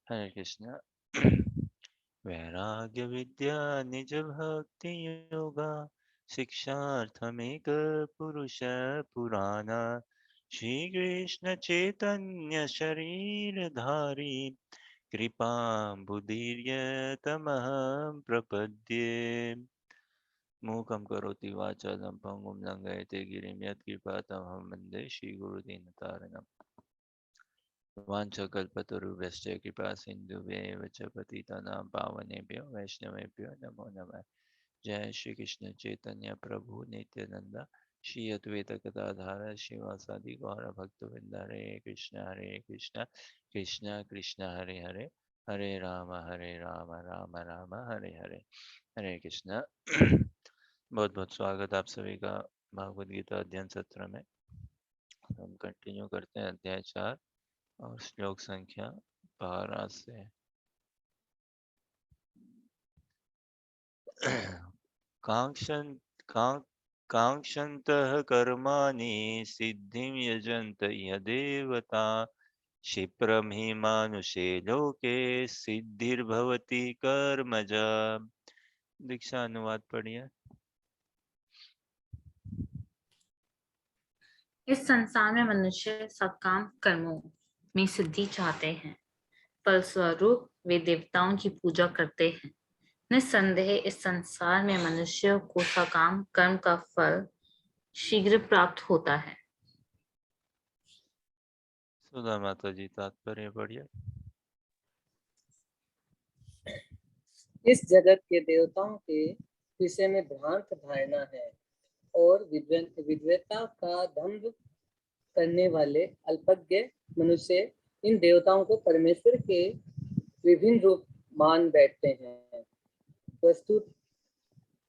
हरे कृष्ण। वैराग्य विद्या निज भक्ति योगा शिक्षार्थमेक पुरुष पुराना श्री कृष्ण चैतन्य शरीर धारी कृपा बुद्धिर्य तमहं प्रपद्ये। मूकं करोति वाचालं पङ्गुं लङ्घयते गिरिं यत्कृपातमहं वन्दे श्रीगुरुदीनतारिणम्। वाञ्छकल्पतरुभ्यश्च कृपा सिन्धुभ्येव च पतितानां पावनेभ्यो वैष्णवेभ्यो नमो नमः। जय श्री कृष्ण चैतन्य प्रभु नित्यानंद श्री अद्वैत गदाधर शिवासादि गौर भक्तवृंद। हरे कृष्ण कृष्ण कृष्ण हरे हरे हरे राम राम राम हरे हरे। हरे कृष्ण। बहुत बहुत स्वागत आप सभी का भगवद गीता अध्ययन सत्र में। हम कंटिन्यू करते हैं अध्याय 4 और श्लोक संख्या 12 से। कांक्षन कां कांक्षन्तः कर्माणि सिद्धिं यजन्त इह देवता क्षिप्रं हि मानुषे लोके सिद्धिर्भवति कर्मजा। दीक्षा अनुवाद पढ़िए। इस संसार में मनुष्य सकाम कर्मों में सिद्धि चाहते हैं, फलस्वरूप वे देवताओं की पूजा करते हैं। निस्संदेह इस संसार में मनुष्य को सकाम कर्म का फल शीघ्र प्राप्त होता है। सुधा माता जी तात्पर्य पढ़िए। इस जगत के देवताओं के विषय में भ्रांत धारणा है और विद्वता का दंभ करने वाले अल्पज्ञ मनुष्य इन देवताओं को परमेश्वर के विभिन्न रूप मान बैठते हैं। वस्तुत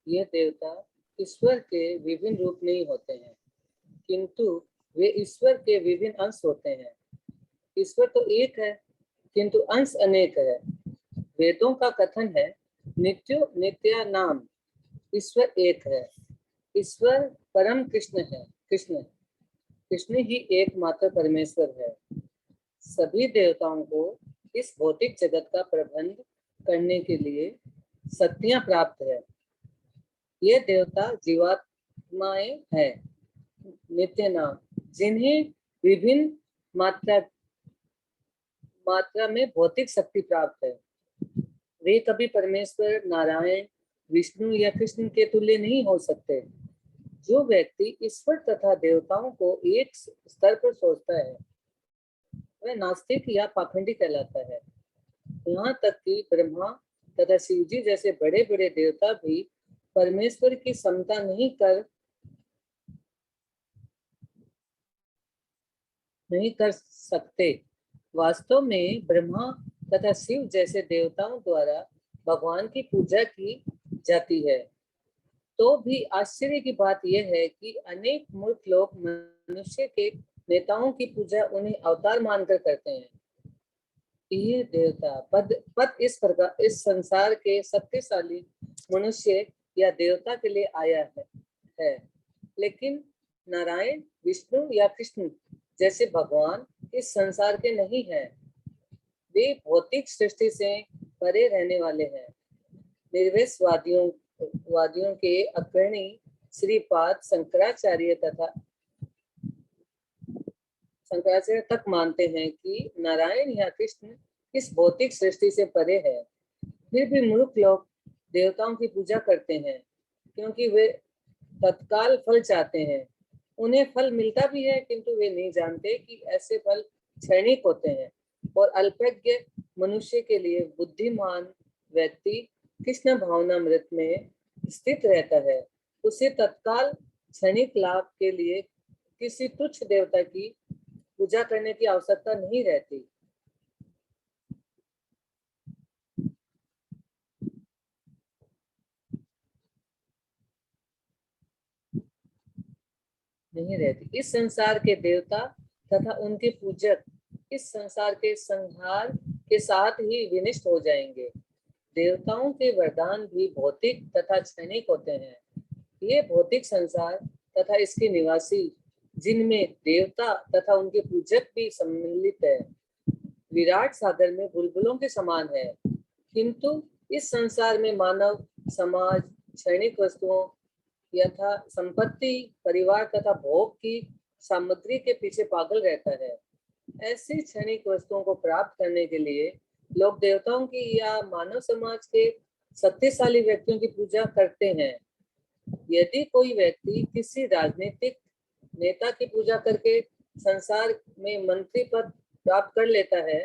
ये देवता ईश्वर के विभिन्न रूप नहीं होते हैं, किंतु वे ईश्वर के विभिन्न अंश होते हैं। ईश्वर तो एक है, किंतु अंश अनेक है। वेदों का कथन है, नित्यो नित्या नाम, ईश्वर एक है। ईश्वर परम कृष्ण है। कृष्ण ही एकमात्र परमेश्वर है। सभी देवताओं को इस भौतिक जगत का प्रबंध करने के लिए शक्तियां प्राप्त है। ये देवता जीवात्माएं हैं, नित्य नाम, जिन्हें विभिन्न मात्रा में भौतिक शक्ति प्राप्त है। वे कभी परमेश्वर, नारायण, विष्णु या कृष्ण के तुल्य नहीं हो सकते। जो व्यक्ति ईश्वर तथा देवताओं को एक स्तर पर सोचता है वह नास्तिक या पाखंडी कहलाता है। यहाँ तक कि ब्रह्मा तथा शिव जी जैसे बड़े बड़े देवता भी परमेश्वर की समता नहीं कर सकते। वास्तव में ब्रह्मा तथा शिव जैसे देवताओं द्वारा भगवान की पूजा की जाती है। तो भी आश्चर्य की बात यह है कि अनेक मूर्ख लोग मनुष्य के नेताओं की पूजा उन्हें अवतार मानकर करते हैं। ये देवता पद इस प्रकार इस संसार के शक्तिशाली मनुष्य या देवता के लिए आया है। लेकिन नारायण, विष्णु या कृष्ण जैसे भगवान इस संसार के नहीं हैं। वे भौतिक सृष्टि से परे रहने वाले हैं। निर्वैशवादियों के अग्रणी श्रीपाद शंकराचार्य तक मानते हैं कि नारायण या कृष्ण इस भौतिक सृष्टि से परे है। फिर भी मूर्ख लोग देवताओं की पूजा करते हैं, क्योंकि वे तत्काल फल चाहते हैं। उन्हें फल मिलता भी है, किंतु वे नहीं जानते कि ऐसे फल क्षणिक होते हैं और अल्पज्ञ मनुष्य के लिए बुद्धिमान व्यक्ति कृष्ण भावनामृत में स्थित रहता है। उसे तत्काल क्षणिक लाभ के लिए किसी तुच्छ देवता की पूजा करने की आवश्यकता नहीं रहती। इस संसार के देवता तथा उनके पूजक इस संसार के संहार के साथ ही विनष्ट हो जाएंगे। देवताओं के वरदान भी भौतिक तथा क्षणिक होते हैं। ये भौतिक संसार तथा इसके निवासी, जिनमें देवता तथा उनके पूजक भी सम्मिलित है, विराट सागर में बुलबुलों के समान है, किंतु इस संसार में मानव समाज क्षणिक वस्तुओं यथा संपत्ति, परिवार तथा भोग की सामग्री के पीछे पागल रहता है। ऐसी क्षणिक वस्तुओं को प्राप्त करने के लिए लोग देवताओं की या मानव समाज के शक्तिशाली व्यक्तियों की पूजा करते हैं। यदि कोई व्यक्ति किसी राजनीतिक नेता की पूजा करके संसार में मंत्री पद प्राप्त कर लेता है,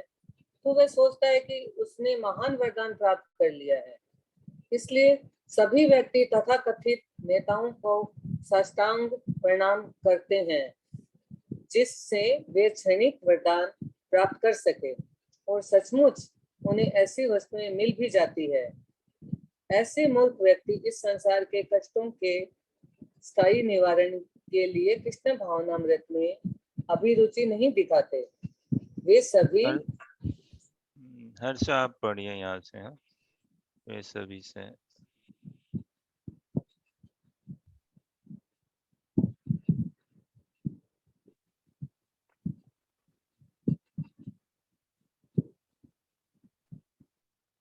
तो वह सोचता है कि उसने महान वरदान प्राप्त कर लिया है। इसलिए सभी व्यक्ति तथाकथित नेताओं को साष्टांग प्रणाम करते हैं, जिससे वे क्षणिक वरदान प्राप्त कर सके, और सचमुच उन्हें ऐसी वस्तुएं मिल भी जाती है। ऐसे मूर्ख व्यक्ति इस संसार के कष्टों के स्थायी निवारण के लिए कृष्ण भावनामृत में अभिरुचि नहीं दिखाते। वे सभी हर्ष आप पढ़िए यहाँ से। हाँ, वे सभी से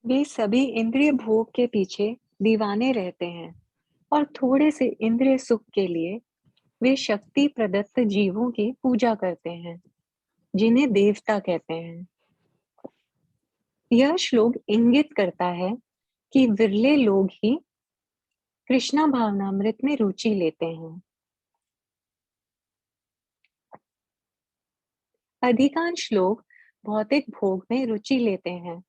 वे सभी इंद्रिय भोग के पीछे दीवाने रहते हैं और थोड़े से इंद्रिय सुख के लिए वे शक्ति प्रदत्त जीवों की पूजा करते हैं, जिन्हें देवता कहते हैं। यह श्लोक इंगित करता है कि विरले लोग ही कृष्णा भावनामृत में रुचि लेते हैं। अधिकांश लोग भौतिक भोग में रुचि लेते हैं।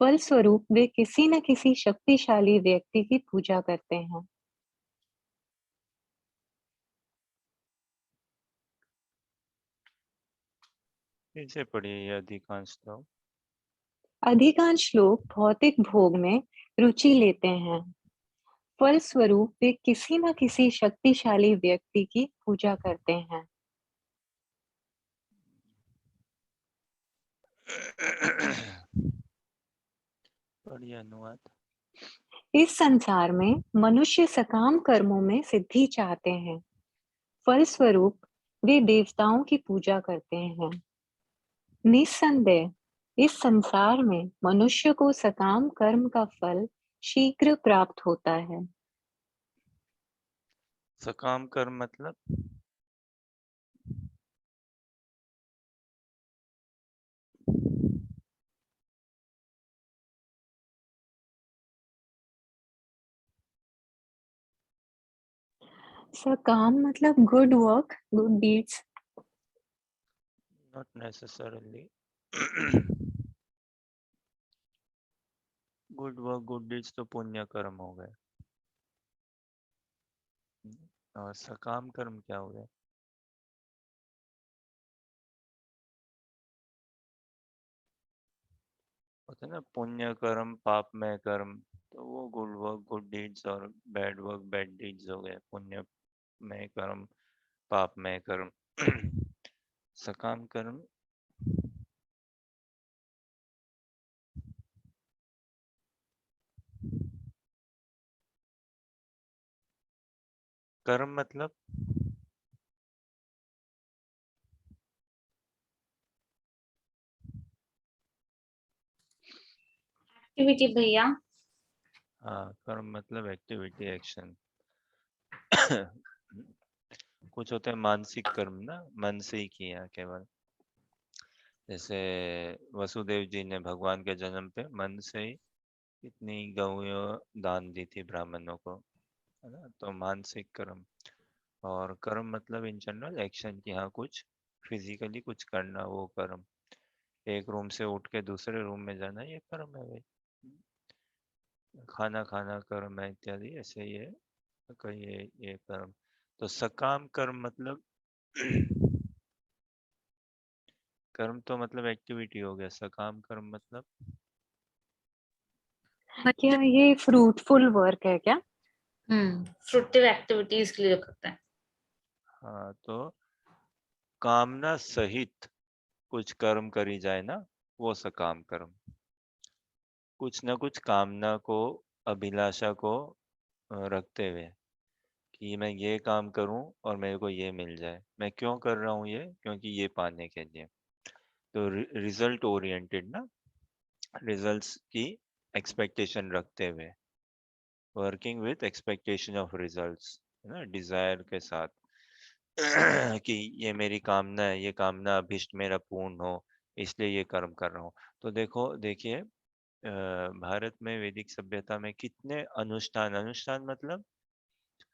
फलस्वरूप वे किसी न किसी शक्तिशाली व्यक्ति की पूजा करते हैं। इसे पढ़िए। ये अधिकांश लोग अधिकांश लोग भौतिक भोग में रुचि लेते हैं। फलस्वरूप वे किसी न किसी शक्तिशाली व्यक्ति की पूजा करते हैं। पढ़िए अनुवाद। इस संसार में मनुष्य सकाम कर्मों में सिद्धि चाहते हैं। फलस्वरूप वे देवताओं की पूजा करते हैं। निस्संदेह इस संसार में मनुष्य को सकाम कर्म का फल शीघ्र प्राप्त होता है। सकाम कर्म मतलब सकाम मतलब good work, good deeds. Not necessarily. Good work good deeds तो पुण्य कर्म हो गए, और सकाम कर्म क्या हो गए? होता है ना पुण्य कर्म पापमय कर्म, तो वो गुड वर्क गुड डीड्स और बैड वर्क बैड डीड्स हो गए। पुण्यमय कर्म पापमय कर्म। सकाम कर्म कर्म मतलब एक्टिविटी भैया। हाँ, कर्म मतलब एक्टिविटी एक्शन। कुछ होते हैं मानसिक कर्म ना, मन से ही किया केवल। जैसे वसुदेव जी ने भगवान के जन्म पे मन से ही कितनी गौएं दान दी थी ब्राह्मणों को, है ना। तो मानसिक कर्म। और कर्म मतलब इन जनरल एक्शन की, हाँ कुछ फिजिकली कुछ करना, वो कर्म। एक रूम से उठ के दूसरे रूम में जाना, ये कर्म है भाई। खाना खाना कर्म है इत्यादि, ऐसे ये कहिए ये कर्म। तो सकाम कर्म मतलब कर्म तो मतलब एक्टिविटी हो गया। सकाम कर्म मतलब क्या ये फ्रूटफुल वर्क है क्या? फ्रूटिव एक्टिविटीज के लिए करते हैं। हाँ, तो कामना सहित कुछ कर्म करी जाए ना, वो सकाम कर्म। कुछ ना कुछ कामना को, अभिलाषा को रखते हुए कि मैं ये काम करूं और मेरे को ये मिल जाए। मैं क्यों कर रहा हूँ ये? क्योंकि ये पाने के लिए। तो रिजल्ट ओरिएंटेड ना, रिजल्ट्स की एक्सपेक्टेशन रखते हुए, working with expectation of results, है ना, डिजायर के साथ कि ये मेरी कामना है, ये कामना अभिष्ट मेरा पूर्ण हो, इसलिए ये कर्म कर रहा हूँ। तो देखिए भारत में वैदिक सभ्यता में कितने अनुष्ठान, अनुष्ठान मतलब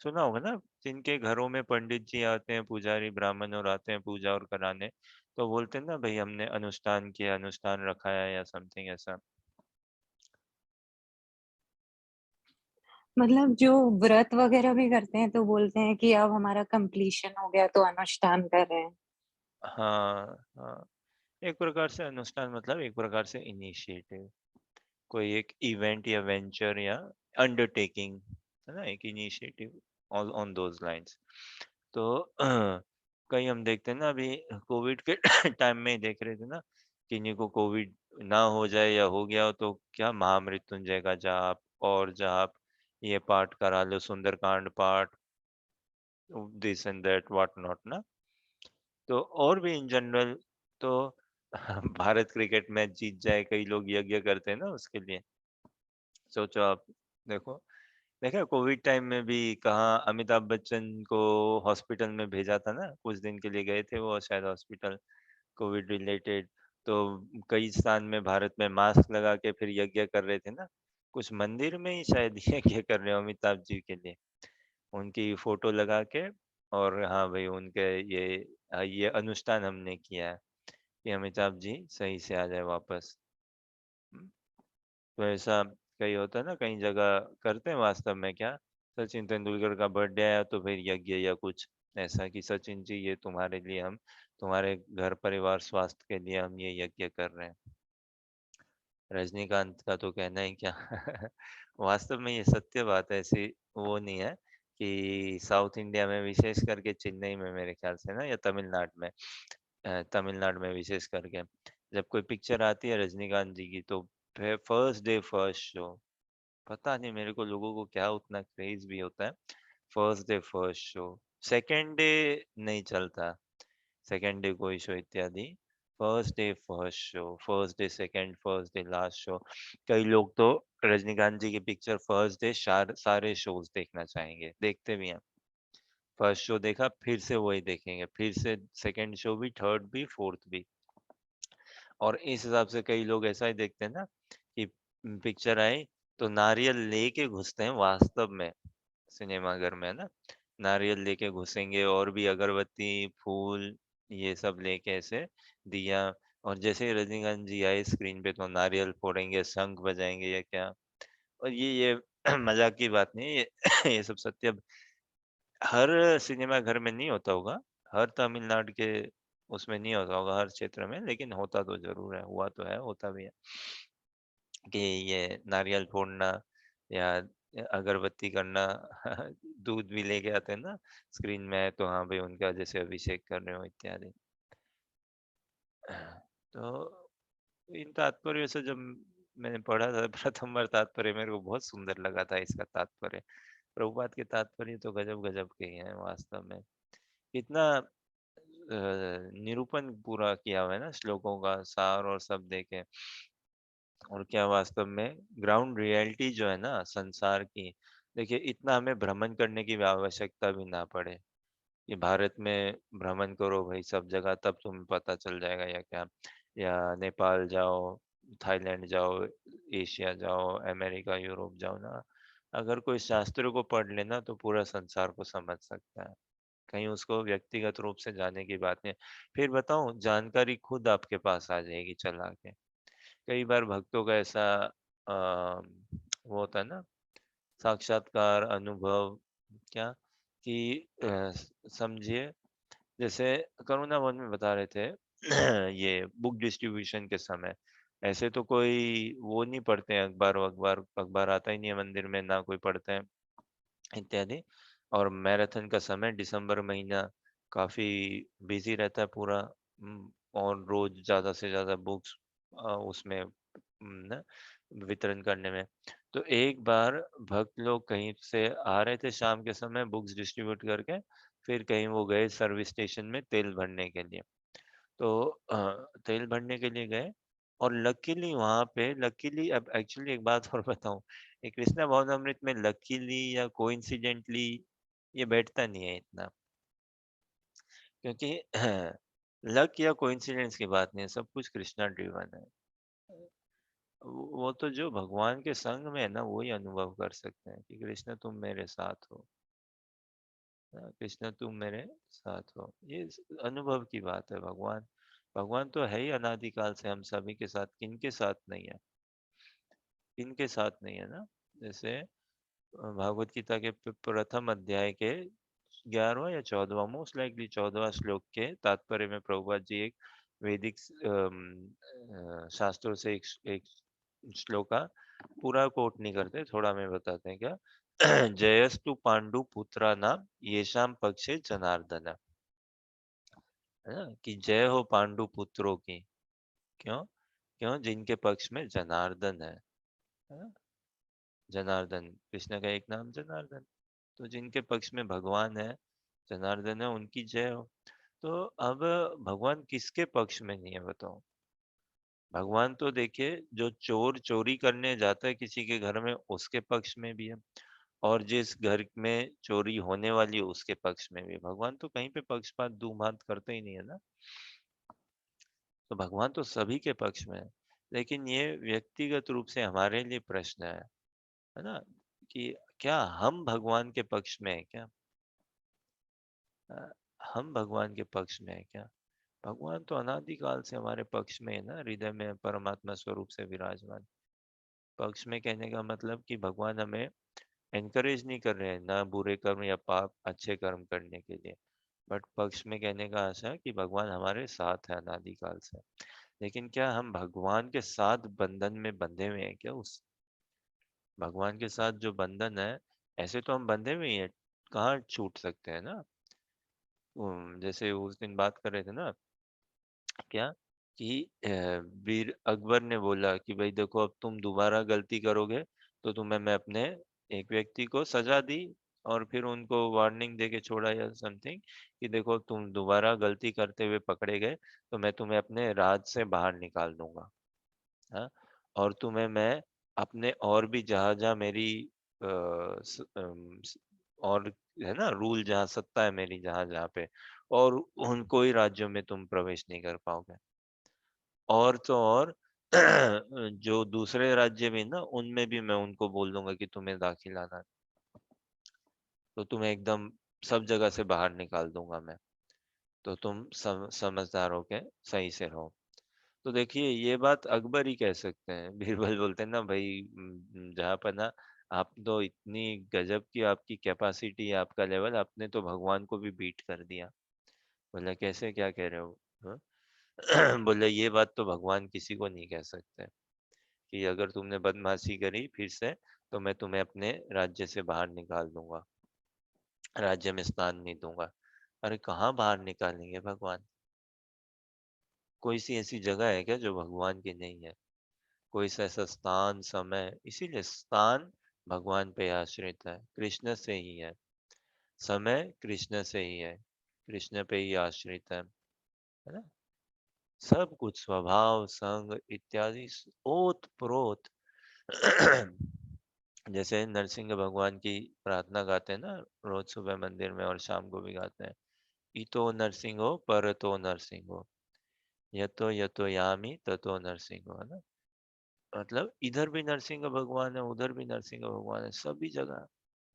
सुना होगा ना, जिनके घरों में पंडित जी आते हैं, पुजारी ब्राह्मण और आते हैं पूजा और कराने, तो बोलते हैं ना भाई हमने अनुष्ठान किया, अनुष्ठान रखा है या समथिंग ऐसा। मतलब जो व्रत वगैरह भी करते हैं तो बोलते हैं कि अब हमारा कंप्लीशन हो गया तो अनुष्ठान कर रहे हैं। हाँ हाँ, एक प्रकार से अनुष्ठान मतलब एक प्रकार से इनिशिएटिव, कोई एक इवेंट या वेंचर या अंडरटेकिंग, है ना, एक initiative all on those lines. तो कई हम देखते हैं ना, अभी कोविड के टाइम में ही देख रहे थे ना, किन्हीं को कोविड ना हो जाए या हो गया हो तो क्या महामृत्युंजय का जाप और जाप, ये पाठ करा लो, सुंदरकांड पाठ, this and that what not ना। तो और भी इन जनरल तो भारत क्रिकेट मैच जीत जाए, कई लोग यज्ञ करते हैं ना उसके लिए। सोचो आप, देखो, देखा कोविड टाइम में भी कहाँ अमिताभ बच्चन को हॉस्पिटल में भेजा था ना, कुछ दिन के लिए गए थे वो शायद हॉस्पिटल, कोविड रिलेटेड। तो कई स्थान में भारत में मास्क लगा के फिर यज्ञ कर रहे थे ना, कुछ मंदिर में ही शायद यज्ञ कर रहे हो अमिताभ जी के लिए, उनकी फोटो लगा के। और हाँ भाई उनके ये अनुष्ठान हमने किया है कि अमिताभ जी सही से आ जाए वापस। हम्म, तो ऐसा कई होता है ना, कई जगह करते हैं वास्तव में क्या, सचिन तेंदुलकर का बर्थडे आया तो फिर यज्ञ या कुछ ऐसा कि सचिन जी ये तुम्हारे लिए हम, तुम्हारे घर परिवार स्वास्थ्य के लिए हम ये यज्ञ कर रहे हैं। रजनीकांत का तो कहना ही क्या वास्तव में ये सत्य बात है, ऐसी वो नहीं है कि साउथ इंडिया में विशेष करके चेन्नई में मेरे ख्याल से ना, या तमिलनाडु में, तमिलनाडु में विशेष करके जब कोई पिक्चर आती है रजनीकांत जी की तो फर्स्ट डे फर्स्ट शो, पता नहीं मेरे को लोगों को क्या उतना क्रेज भी होता है, first day first show, second day नहीं चलता, सेकेंड डे कोई शो इत्यादि, first day first show, first day second, first day last show. कई लोग तो रजनीकांत जी की पिक्चर फर्स्ट डे सारे शोज देखना चाहेंगे, देखते भी हैं, फर्स्ट शो देखा फिर से वही देखेंगे, फिर से सेकेंड शो भी, थर्ड भी, फोर्थ भी। और इस हिसाब से कई लोग ऐसा ही देखते हैं ना कि पिक्चर आई तो नारियल लेके घुसते हैं वास्तव में सिनेमा घर में, है ना, नारियल लेके घुसेंगे और भी अगरबत्ती फूल ये सब लेके ऐसे दिया, और जैसे ही रजनीकांत जी आए स्क्रीन पे तो नारियल फोड़ेंगे, शंख बजाएंगे या क्या। और ये मजाक की बात नहीं है ये ये सब सत्य हर सिनेमा घर में नहीं होता होगा, हर तमिलनाडु के उसमें नहीं होता होगा हर क्षेत्र में, लेकिन होता तो जरूर है, हुआ तो है, होता भी है कि ये नारियल फोड़ना या अगरबत्ती करना दूध भी लेके आते हैं ना स्क्रीन में, तो हाँ भाई उनका जैसे अभिषेक कर रहे हो इत्यादि। तो इन तात्पर्य से जब मैंने पढ़ा था प्रथम बार तात्पर्य, मेरे को बहुत सुंदर लगा था इसका तात्पर्य, प्रभुपाद के तात्पर्य तो गजब गजब के ही हैं वास्तव में। कितना निरूपण पूरा किया हुआ है ना श्लोकों का सार और सब देखे, और क्या वास्तव में ग्राउंड रियलिटी जो है ना संसार की, देखिए इतना हमें भ्रमण करने की भी आवश्यकता भी ना पड़े कि भारत में भ्रमण करो भाई सब जगह तब तुम्हें पता चल जाएगा या क्या, या नेपाल जाओ, थाईलैंड जाओ, एशिया जाओ, अमेरिका यूरोप जाओ ना, अगर कोई शास्त्र को पढ़ लेना तो पूरा संसार को समझ सकता है, कहीं उसको व्यक्तिगत रूप से जाने की बात नहीं है। फिर बताऊं जानकारी खुद आपके पास आ जाएगी चला के। कई बार भक्तों का ऐसा वो होता है ना, साक्षात्कार अनुभव क्या, कि समझिए जैसे करुणा वन में बता रहे थे ये बुक डिस्ट्रीब्यूशन के समय, ऐसे तो कोई वो नहीं पढ़ते हैं अखबार, अखबार अखबार आता ही नहीं है मंदिर में, ना कोई पढ़ते हैं इत्यादि। और मैराथन का समय दिसंबर महीना काफी बिजी रहता है पूरा, और रोज ज्यादा से ज्यादा बुक्स उसमें ना वितरण करने में। तो एक बार भक्त लोग कहीं से आ रहे थे शाम के समय बुक्स डिस्ट्रीब्यूट करके, फिर कहीं वो गए सर्विस स्टेशन में तेल भरने के लिए, तो तेल भरने के लिए गए और लकीली वहां पे अब एक्चुअली एक बात और बताऊं, ये कृष्णा भावनामृत में लकीली या कोइंसिडेंटली ये बैठता नहीं है इतना, क्योंकि लक या कोइंसिडेंस की बात नहीं है, सब कुछ कृष्णा ड्रिवन है। वो तो जो भगवान के संग में है ना, वही अनुभव कर सकते हैं कि कृष्ण तुम मेरे साथ हो। कृष्ण तुम मेरे साथ हो, ये अनुभव की बात है। भगवान भगवान तो है ही अनादिकाल से हम सभी के साथ, किनके साथ नहीं है, किनके साथ नहीं है ना। जैसे भागवत गीता के प्रथम अध्याय के 11वां या 14वां, मोस्ट लाइकली 14वां श्लोक के तात्पर्य में प्रभुपाद जी एक वैदिक शास्त्रों से एक श्लोक का पूरा कोट नहीं करते, थोड़ा में बताते हैं क्या। जयस्तु पांडु पुत्रा नाम येषाम पक्षे जनार्दन, है ना, कि जय हो पांडु पुत्रों की। क्यों? क्यों? जिनके पक्ष में जनार्दन है ना? जनार्दन, कृष्ण का एक नाम जनार्दन। तो जिनके पक्ष में भगवान है, जनार्दन है, उनकी जय हो। तो अब भगवान किसके पक्ष में नहीं है बताओ? भगवान तो देखिए, जो चोर चोरी करने जाता है किसी के घर में, उसके पक्ष में भी है, और जिस घर में चोरी होने वाली है उसके पक्ष में भी। भगवान तो कहीं पे पक्षपात दूर करते ही नहीं है ना। तो भगवान तो सभी के पक्ष में है। लेकिन ये व्यक्तिगत रूप से हमारे लिए प्रश्न है ना, कि क्या हम भगवान के पक्ष में है क्या? अ, हम भगवान के पक्ष में है क्या? भगवान तो अनादिकाल से हमारे पक्ष में है ना, हृदय में परमात्मा स्वरूप से विराजमान। पक्ष में कहने का मतलब कि भगवान हमें एनकरेज नहीं कर रहे हैं ना बुरे कर्म या पाप अच्छे कर्म करने के लिए, बट पक्ष में कहने का आशा है कि भगवान हमारे साथ है अनादिकाल से। लेकिन क्या हम भगवान के साथ बंधन में बंधे हुए हैं क्या? उस भगवान के साथ जो बंधन है, ऐसे तो हम बंधे हुए ही हैं, कहाँ छूट सकते हैं ना। जैसे उस दिन बात कर रहे थे ना, क्या कि वीर अकबर ने बोला कि भाई देखो, अब तुम दोबारा गलती करोगे तो तुम्हें मैं अपने एक व्यक्ति को सजा दी, और फिर उनको वार्निंग दे के छोड़ा या समथिंग, कि देखो तुम दोबारा गलती करते हुए पकड़े गए तो मैं तुम्हें अपने राज से बाहर निकाल दूंगा। हाँ, और तुम्हें मैं अपने और भी जहाँ जहाँ मेरी अ, स, अम, स- और है ना रूल, जहाँ सत्ता है मेरी जहाँ जहाँ पे, और उन कोई राज्यों में तुम प्रवेश नहीं कर पाओगे। और तो और जो दूसरे राज्य में ना, उनमें भी मैं उनको बोल दूंगा कि तुम्हें दाखिल आना है, तो तुम्हें एकदम सब जगह से बाहर निकाल दूंगा मैं। तो तुम समझदार होके सही से रहो। तो देखिए, ये बात अकबर ही कह सकते हैं। बीरबल बोलते हैं ना भाई, जहाँ पर ना, आप तो इतनी गजब की आपकी कैपेसिटी है, आपका लेवल, आपने तो भगवान को भी बीट कर दिया। बोला कैसे, क्या कह रहे हो? हाँ? बोले ये बात तो भगवान किसी को नहीं कह सकते, कि अगर तुमने बदमाशी करी फिर से तो मैं तुम्हें अपने राज्य से बाहर निकाल दूंगा, राज्य में स्थान नहीं दूंगा। अरे कहाँ बाहर निकालेंगे भगवान? कोई सी ऐसी जगह है क्या जो भगवान की नहीं है? कोई सा ऐसा स्थान, समय, इसीलिए स्थान भगवान पे आश्रित है, कृष्ण से ही है। समय कृष्ण से ही है, कृष्ण पे ही आश्रित है ना। सब कुछ स्वभाव, संग इत्यादि, ओत प्रोत। जैसे नरसिंह भगवान की प्रार्थना गाते हैं ना, रोज सुबह मंदिर में और शाम को भी गाते हैं। इतो नरसिंहो परतो नरसिंहो, यतो यतो यामी ततो नरसिंहो, है ना। मतलब इधर भी नरसिंह भगवान है, उधर भी नरसिंह भगवान है, सभी जगह,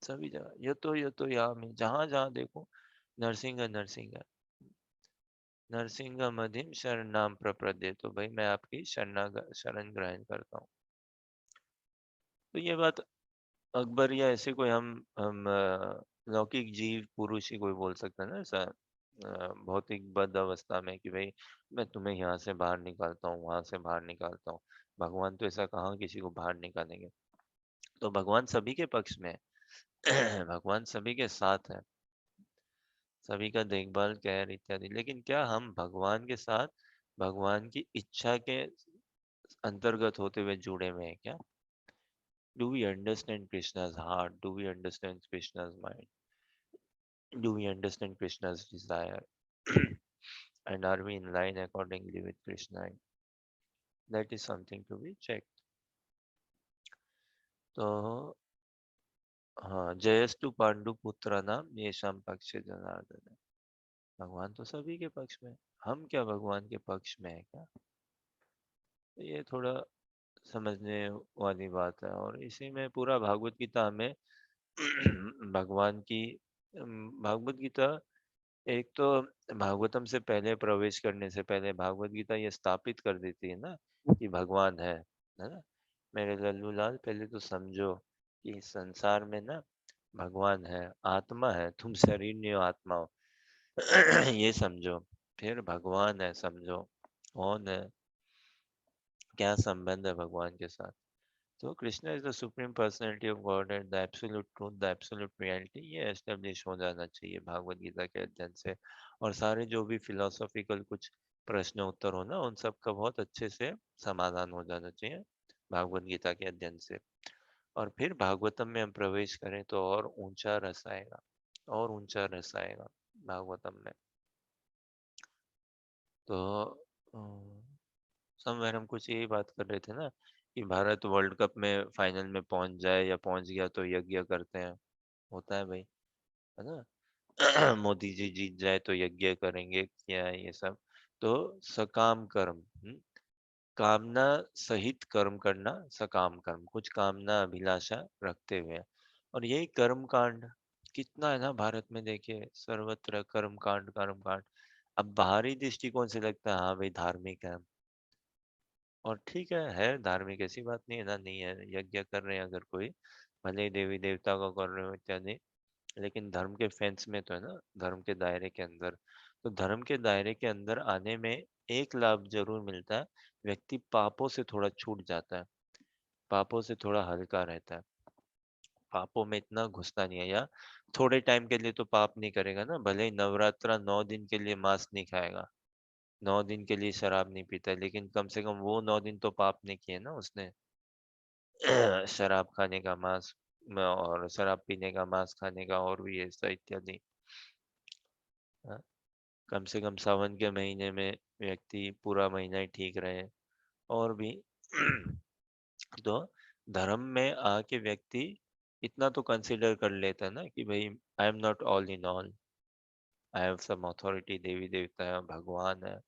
सभी जगह यो तो यहाँ में जहां जहां देखो नरसिंह नरसिंह। नरसिंह मधिम शरणम प्रपद्ये, तो भाई मैं आपकी शरण ग्रहण करता हूँ। तो ये बात अकबर या ऐसे कोई हम लौकिक जीव पुरुष ही कोई बोल सकता है ना, ऐसा भौतिक बद्ध अवस्था में, कि भाई मैं तुम्हें यहाँ से बाहर निकालता हूँ, वहां से बाहर निकालता हूँ। भगवान तो ऐसा कहाँ किसी को बाहर निकालेंगे। तो भगवान सभी के पक्ष में है। भगवान सभी के साथ है, सभी का देखभाल, केयर इत्यादि। लेकिन क्या हम भगवान के साथ भगवान की इच्छा के अंतर्गत होते हुए जुड़े हुए हैं क्या? Do we understand Krishna's heart? Do we understand Krishna's mind? Do we understand Krishna's desire? and are we in line accordingly with Krishna? That is something to be checked. तो हाँ, जयस्तु पांडु पुत्र नाम ये शाम पक्ष जनार्दन है। भगवान तो सभी के पक्ष में, हम क्या भगवान के पक्ष में है क्या? तो ये थोड़ा समझने वाली बात है। और इसी में पूरा भागवत गीता हमें भगवान की भागवत गीता एक तो भागवतम से पहले प्रवेश करने से पहले भागवत गीता ये स्थापित कर देती है ना कि भगवान है ना। मेरे लल्लू लाल, पहले तो समझो कि इस संसार में ना भगवान है, आत्मा है, तुम शरीर नहीं हो, आत्मा हो। ये समझो। फिर भगवान है, समझो कौन है, क्या संबंध है भगवान के साथ। तो Krishna is the supreme personality of God and the absolute truth, the absolute reality, ये एस्टेब्लिश हो जाना चाहिए भागवत गीता के अध्ययन से। और सारे जो भी फिलोसॉफिकल कुछ प्रश्न उत्तर हो ना, उन सब का बहुत अच्छे से समाधान हो जाना चाहिए भागवत गीता के अध्ययन से। और फिर भागवतम में हम प्रवेश करें तो और ऊंचा रस आएगा, और ऊंचा रस आएगा भागवतम में। तो समवेयर हम कुछ यही बात कर रहे थे ना कि भारत वर्ल्ड कप में फाइनल में पहुंच जाए या पहुंच गया तो यज्ञ करते हैं, होता है भाई, है ना। मोदी जी जीत जाए तो यज्ञ करेंगे, क्या है ये सब। तो सकाम कर्म, कामना सहित कर्म करना, सकाम कर्म, कुछ कामना अभिलाषा रखते हुए। और यही कर्म कांड कितना है ना भारत में, देखिए सर्वत्र कर्म कांड कर्म कांड। अब बाहरी दृष्टिकोण से लगता है हाँ भाई धार्मिक है, और ठीक है धार्मिक, ऐसी बात नहीं है ना, नहीं है, यज्ञ कर रहे हैं अगर कोई, भले ही देवी देवता को कर रहे हो इत्यादि, लेकिन धर्म के फेंस में तो है ना, धर्म के दायरे के अंदर। तो धर्म के दायरे के अंदर आने में एक लाभ जरूर मिलता है, व्यक्ति पापों से थोड़ा छूट जाता है, पापों से थोड़ा हल्का रहता है, पापों में इतना घुसता नहीं है। या थोड़े टाइम के लिए तो पाप नहीं करेगा ना, भले ही नवरात्रा 9 दिन के लिए मांस नहीं खाएगा, 9 दिन के लिए शराब नहीं पीता है, लेकिन कम से कम वो 9 दिन तो पाप नहीं किए ना उसने। शराब खाने का, मांस और शराब पीने का, मांस खाने का, और भी ऐसा इत्यादि। हाँ, कम से कम सावन के महीने में व्यक्ति पूरा महीना ही ठीक रहे, और भी। तो धर्म में आके व्यक्ति इतना तो कंसिडर कर लेता है ना कि भाई I am not all in all, I have some authority, देवी देवता है, भगवान है,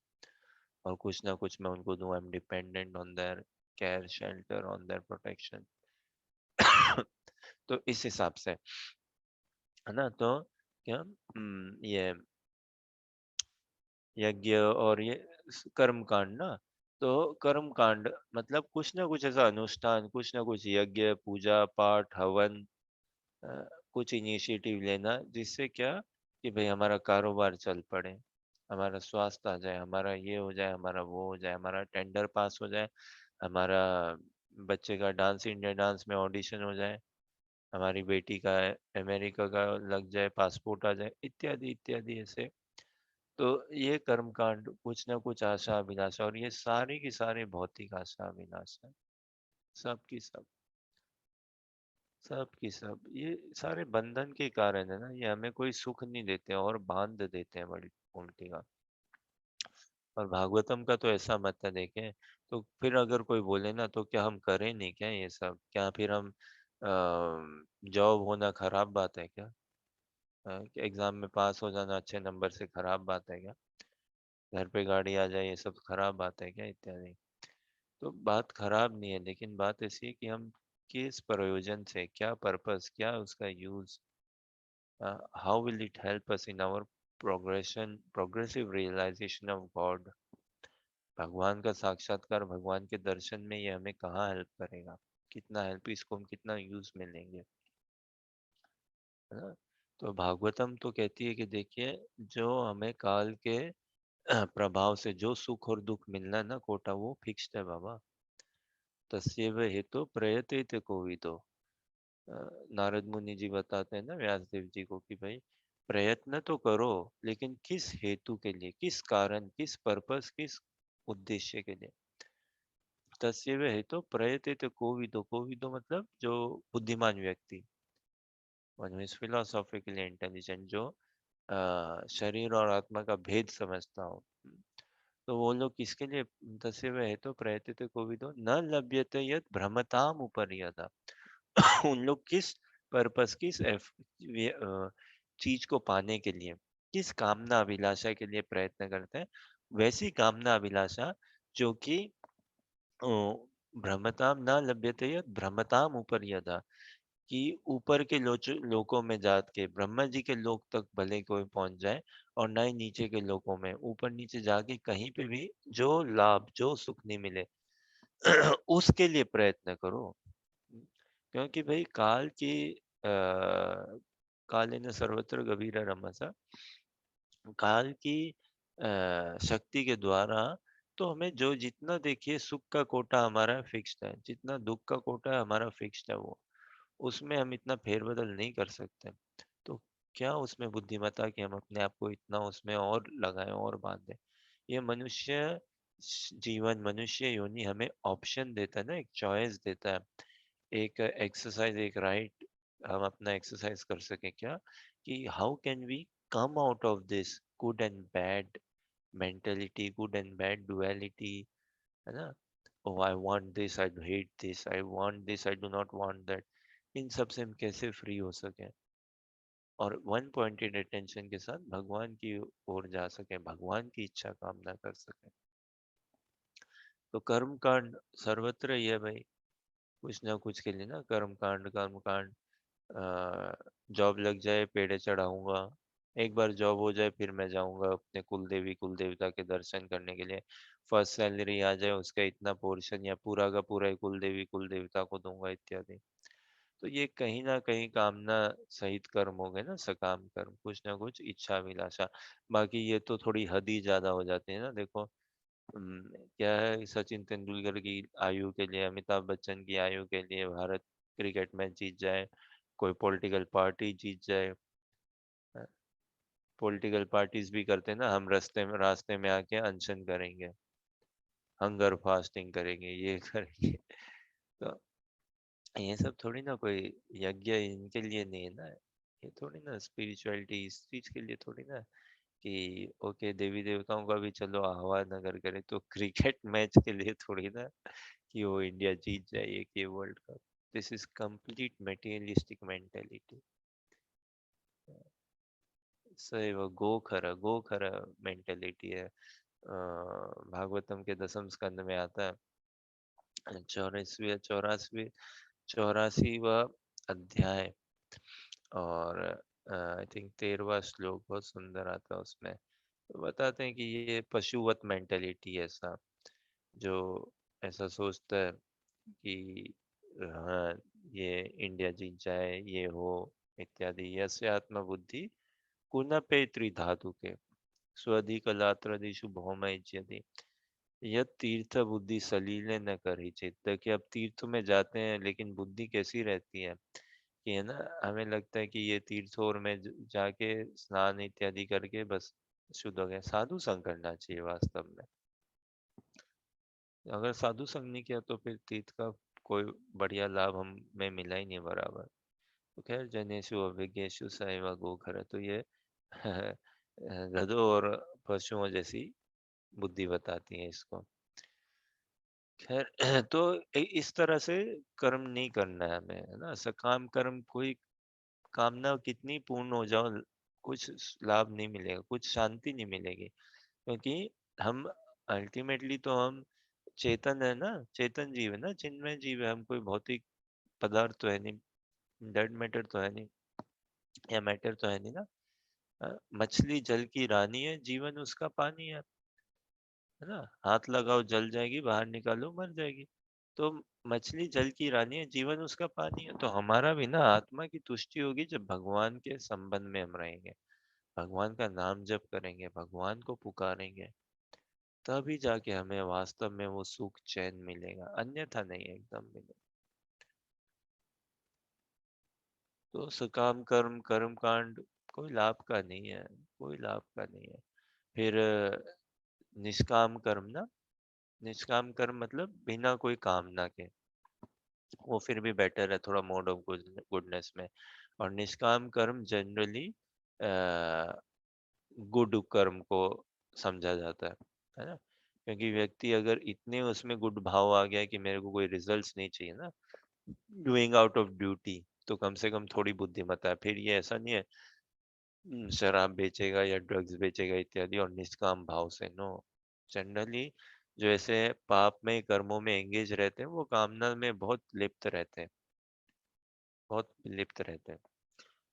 और कुछ ना कुछ मैं उनको दूं, I am dependent on their care, shelter, on their protection. तो इस हिसाब से है ना। तो क्या ये यज्ञ और ये कर्म कांड ना, तो कर्म कांड मतलब कुछ ना कुछ ऐसा अनुष्ठान, कुछ ना कुछ यज्ञ, पूजा पाठ, हवन, अ, कुछ इनिशिएटिव लेना जिससे क्या कि भाई हमारा कारोबार चल पड़े, हमारा स्वास्थ्य आ जाए, हमारा ये हो जाए, हमारा वो हो जाए, हमारा टेंडर पास हो जाए, हमारा बच्चे का डांस इंडिया डांस में ऑडिशन हो जाए, हमारी बेटी का अमेरिका का लग जाए, पासपोर्ट आ जाए, इत्यादि इत्यादि ऐसे। तो ये कर्म कांड कुछ ना कुछ आशा अभिलाषा, और ये सारी की सारी भौतिक आशा अभिलाषा, सब की सब, सब की सब, ये सारे बंधन के कारण है ना, ये हमें कोई सुख नहीं देते हैं और बांध देते हैं बड़ी उल्टी का। और भागवतम का तो ऐसा मत है, देखें तो फिर अगर कोई बोले ना तो क्या हम करें नहीं क्या ये सब, क्या फिर हम जॉब होना खराब बात है क्या? एग्जाम में पास हो जाना अच्छे नंबर से खराब बात है क्या? घर पे गाड़ी आ जाए ये सब खराब बात है क्या, इत्यादि। तो बात खराब नहीं है, लेकिन बात ऐसी है कि हम किस प्रयोजन से, क्या पर्पस, क्या उसका use, how will it help us in our progressive realisation of God. भगवान का साक्षात्कार, भगवान के दर्शन में ये हमें कहाँ हेल्प करेगा, कितना हेल्प, इसको हम कितना यूज में लेंगे, है ना। तो भागवतम तो कहती है कि देखिए जो हमें काल के प्रभाव से जो सुख और दुख मिलना है ना कोटा, वो फिक्स्ड है बाबा। तस्यैव हेतु प्रयते कोविदो। नारद मुनि जी बताते हैं ना व्यास देव जी को कि भाई प्रयत्न तो करो, लेकिन किस हेतु के लिए, किस कारण, किस पर्पस, किस उद्देश्य के लिए। तस्यैव हेतु प्रयते कोविदो, कोविदो मतलब जो बुद्धिमान व्यक्ति, one who is philosophically intelligent, जो शरीर और आत्मा का भेद समझता हो, तो वो लोग किसके लिए दसे हुए है? तो प्रयते कोविदो न लभ्यते यत् भ्रमताम उपर्यता। उन लोग किस पर्पस, किस चीज को पाने के लिए, किस कामना अभिलाषा के लिए प्रयत्न करते हैं? वैसी कामना अभिलाषा जो कि अ, भ्रमताम न लभ्यते यत् भ्रमताम उपर्यता, कि ऊपर के लोकों में जात के ब्रह्मा जी के लोक तक भले कोई पहुंच जाए, और ना ही नीचे के लोकों में, ऊपर नीचे जाके कहीं पे भी जो लाभ, जो सुख नहीं मिले उसके लिए प्रयत्न करो। क्योंकि भाई काल की कालेन सर्वत्र गभीर रमसा, काल की शक्ति के द्वारा तो हमें जो जितना देखिए सुख का कोटा हमारा फिक्स्ड है, जितना दुख का कोटा है हमारा फिक्स्ड है, वो उसमें हम इतना फेरबदल नहीं कर सकते। तो क्या उसमें बुद्धिमत्ता कि हम अपने आप को इतना उसमें और लगाएं और बांधें? ये मनुष्य जीवन, मनुष्य योनि हमें ऑप्शन देता है ना, एक चॉइस देता है, एक एक्सरसाइज, एक राइट, हम अपना एक्सरसाइज कर सकें क्या, कि how can we come out of this good and bad mentality, good and bad duality, है ना? Oh, I want this, I hate this, I want this, I do not want that. इन सब से हम कैसे फ्री हो सकें और one pointed attention के साथ भगवान की ओर जा सकें, भगवान की इच्छा कामना कर सकें। तो कर्म कांड सर्वत्र ही है भाई, कुछ ना कुछ के लिए ना, कर्म कांड, कर्म कांड। जॉब लग जाए पेड़े चढ़ाऊंगा, एक बार जॉब हो जाए फिर मैं जाऊंगा अपने कुल देवी कुल देवता के दर्शन करने के लिए, फर्स्ट सैलरी आ जाए उसका इतना पोर्शन या पूरा का पूरा ही कुल देवी कुल देवता को दूंगा इत्यादि। तो ये कहीं ना कहीं कामना सहित कर्म हो गए ना, सकाम कर्म, कुछ ना कुछ इच्छा अभिलाषा। बाकी ये तो थोड़ी हद ही ज्यादा हो जाती है ना, देखो क्या है, सचिन तेंदुलकर की आयु के लिए, अमिताभ बच्चन की आयु के लिए भारत क्रिकेट मैच जीत जाए, कोई पॉलिटिकल पार्टी जीत जाए। पॉलिटिकल पार्टीज भी करते हैं ना, हम रास्ते में आके अनशन करेंगे, हंगर फास्टिंग करेंगे, ये करेंगे। तो ये सब थोड़ी ना कोई यज्ञ इनके लिए नहीं है ना, ये थोड़ी ना स्पिरिचुअलिटी इस चीज के लिए थोड़ी ना, कि ओके देवी देवताओं का भी चलो आह्वान अगर करे तो क्रिकेट मैच के लिए थोड़ी ना कि वो इंडिया जीत जाए कि world cup. This is complete materialistic mentality. सही, वो गोखर मेंटेलिटी है। भागवतम के 10वें स्कंद में आता है, 84वां अध्याय, और आई थिंक 13वां श्लोक बहुत सुंदर आता है उसमें। तो बताते हैं कि ये पशुवत मेंटेलिटी है, ऐसा जो ऐसा सोचता है कि हाँ ये इंडिया जीत जाए, ये हो इत्यादि। यस्य आत्मबुद्धि कुनपे त्रिधातु के स्वधिकलात्रदिषु भौम इज्यति, यह तीर्थ बुद्धि सलीले न करी चित्त। कि अब तीर्थ में जाते हैं लेकिन बुद्धि कैसी रहती है कि, है ना, हमें लगता है कि ये तीर्थ और में जाके स्नान इत्यादि करके बस शुद्ध हो गए। साधु संग करना चाहिए वास्तव में। अगर साधु संग नहीं किया तो फिर तीर्थ का कोई बढ़िया लाभ हमें मिला ही नहीं बराबर। तो खैर, जनेषु अभिज्ञेषु सैव गोखर, तो ये गधों और पशुओं जैसी बुद्धि बताती है इसको। खैर तो इस तरह से कर्म नहीं करना है हमें, है ना। सकाम कर्म, कोई कामना कितनी पूर्ण हो जाओ, कुछ लाभ नहीं मिलेगा, कुछ शांति नहीं मिलेगी, क्योंकि हम अल्टीमेटली तो हम चेतन है ना, चेतन जीव है ना, चिन्मय जीव है, हम कोई भौतिक पदार्थ तो है नहीं, डेड मैटर तो है नहीं, या मैटर तो है नहीं ना। मछली जल की रानी है, जीवन उसका पानी है ना। हाथ लगाओ जल जाएगी, बाहर निकालो मर जाएगी। तो मछली जल की रानी है, जीवन उसका पानी है। तो हमारा भी ना आत्मा की तुष्टि होगी जब भगवान के संबंध में हम रहेंगे, भगवान का नाम जप करेंगे, भगवान को पुकारेंगे, तभी जाके हमें वास्तव में वो सुख चैन मिलेगा, अन्यथा नहीं एकदम मिलेगा। तो सकाम कर्म, कर्म कांड कोई लाभ का नहीं है, कोई लाभ का नहीं है। फिर निष्काम कर्म ना, निष्काम कर्म मतलब बिना कोई कामना के, वो फिर भी बेटर है थोड़ा मोड ऑफ गुडनेस में। और निष्काम कर्म जनरली गुड कर्म को समझा जाता है ना। क्योंकि व्यक्ति अगर इतने उसमें गुड भाव आ गया कि मेरे को कोई रिजल्ट्स नहीं चाहिए ना, डूइंग आउट ऑफ ड्यूटी, तो कम से कम थोड़ी बुद्धिमत्ता है। फिर ये ऐसा नहीं है शराब बेचेगा या ड्रग्स बेचेगा इत्यादि और निष्काम भाव से, नो। जनरली जो ऐसे पाप में कर्मों में एंगेज रहते हैं वो कामना में बहुत लिप्त रहते हैं, बहुत लिप्त रहते हैं।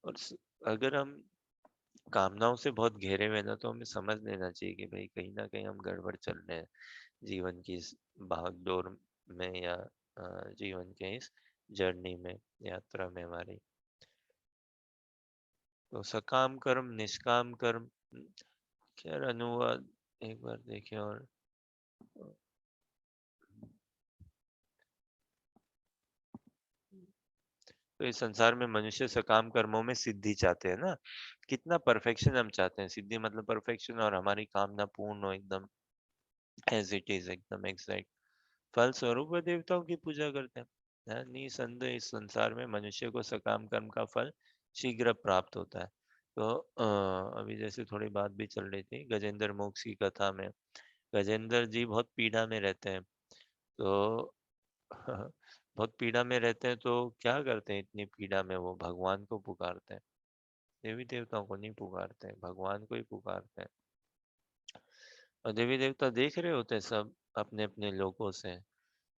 और अगर हम कामनाओं से बहुत घेरे हुए हैं ना, तो हमें समझ लेना चाहिए कि भाई कहीं ना कहीं हम गड़बड़ चल रहे हैं जीवन की इस भाग दौड़ में, या जीवन के इस जर्नी में, यात्रा में हमारी। तो सकाम कर्म निष्काम कर्म, खैर अनुवाद एक बार देखें। और तो इस संसार में मनुष्य सकाम कर्मों में सिद्धि चाहते हैं ना, कितना परफेक्शन हम चाहते हैं। सिद्धि मतलब परफेक्शन, और हमारी कामना पूर्ण हो एकदम एज इट इज, एकदम एग्जैक्ट। फल स्वरूप वे देवताओं की पूजा करते हैं। निसंदेह इस संसार में मनुष्य को सकाम कर्म का फल शीघ्र प्राप्त होता है। तो अभी जैसे थोड़ी बात भी चल रही थी गजेंद्र मोक्ष की कथा में, गजेंद्र जी बहुत पीड़ा में रहते हैं। तो बहुत पीड़ा में रहते हैं, तो क्या करते हैं इतनी पीड़ा में? वो भगवान को पुकारते हैं, देवी देवताओं को नहीं पुकारते हैं, भगवान को ही पुकारते हैं। और देवी देवता देख रहे होते हैं सब अपने अपने लोगों से।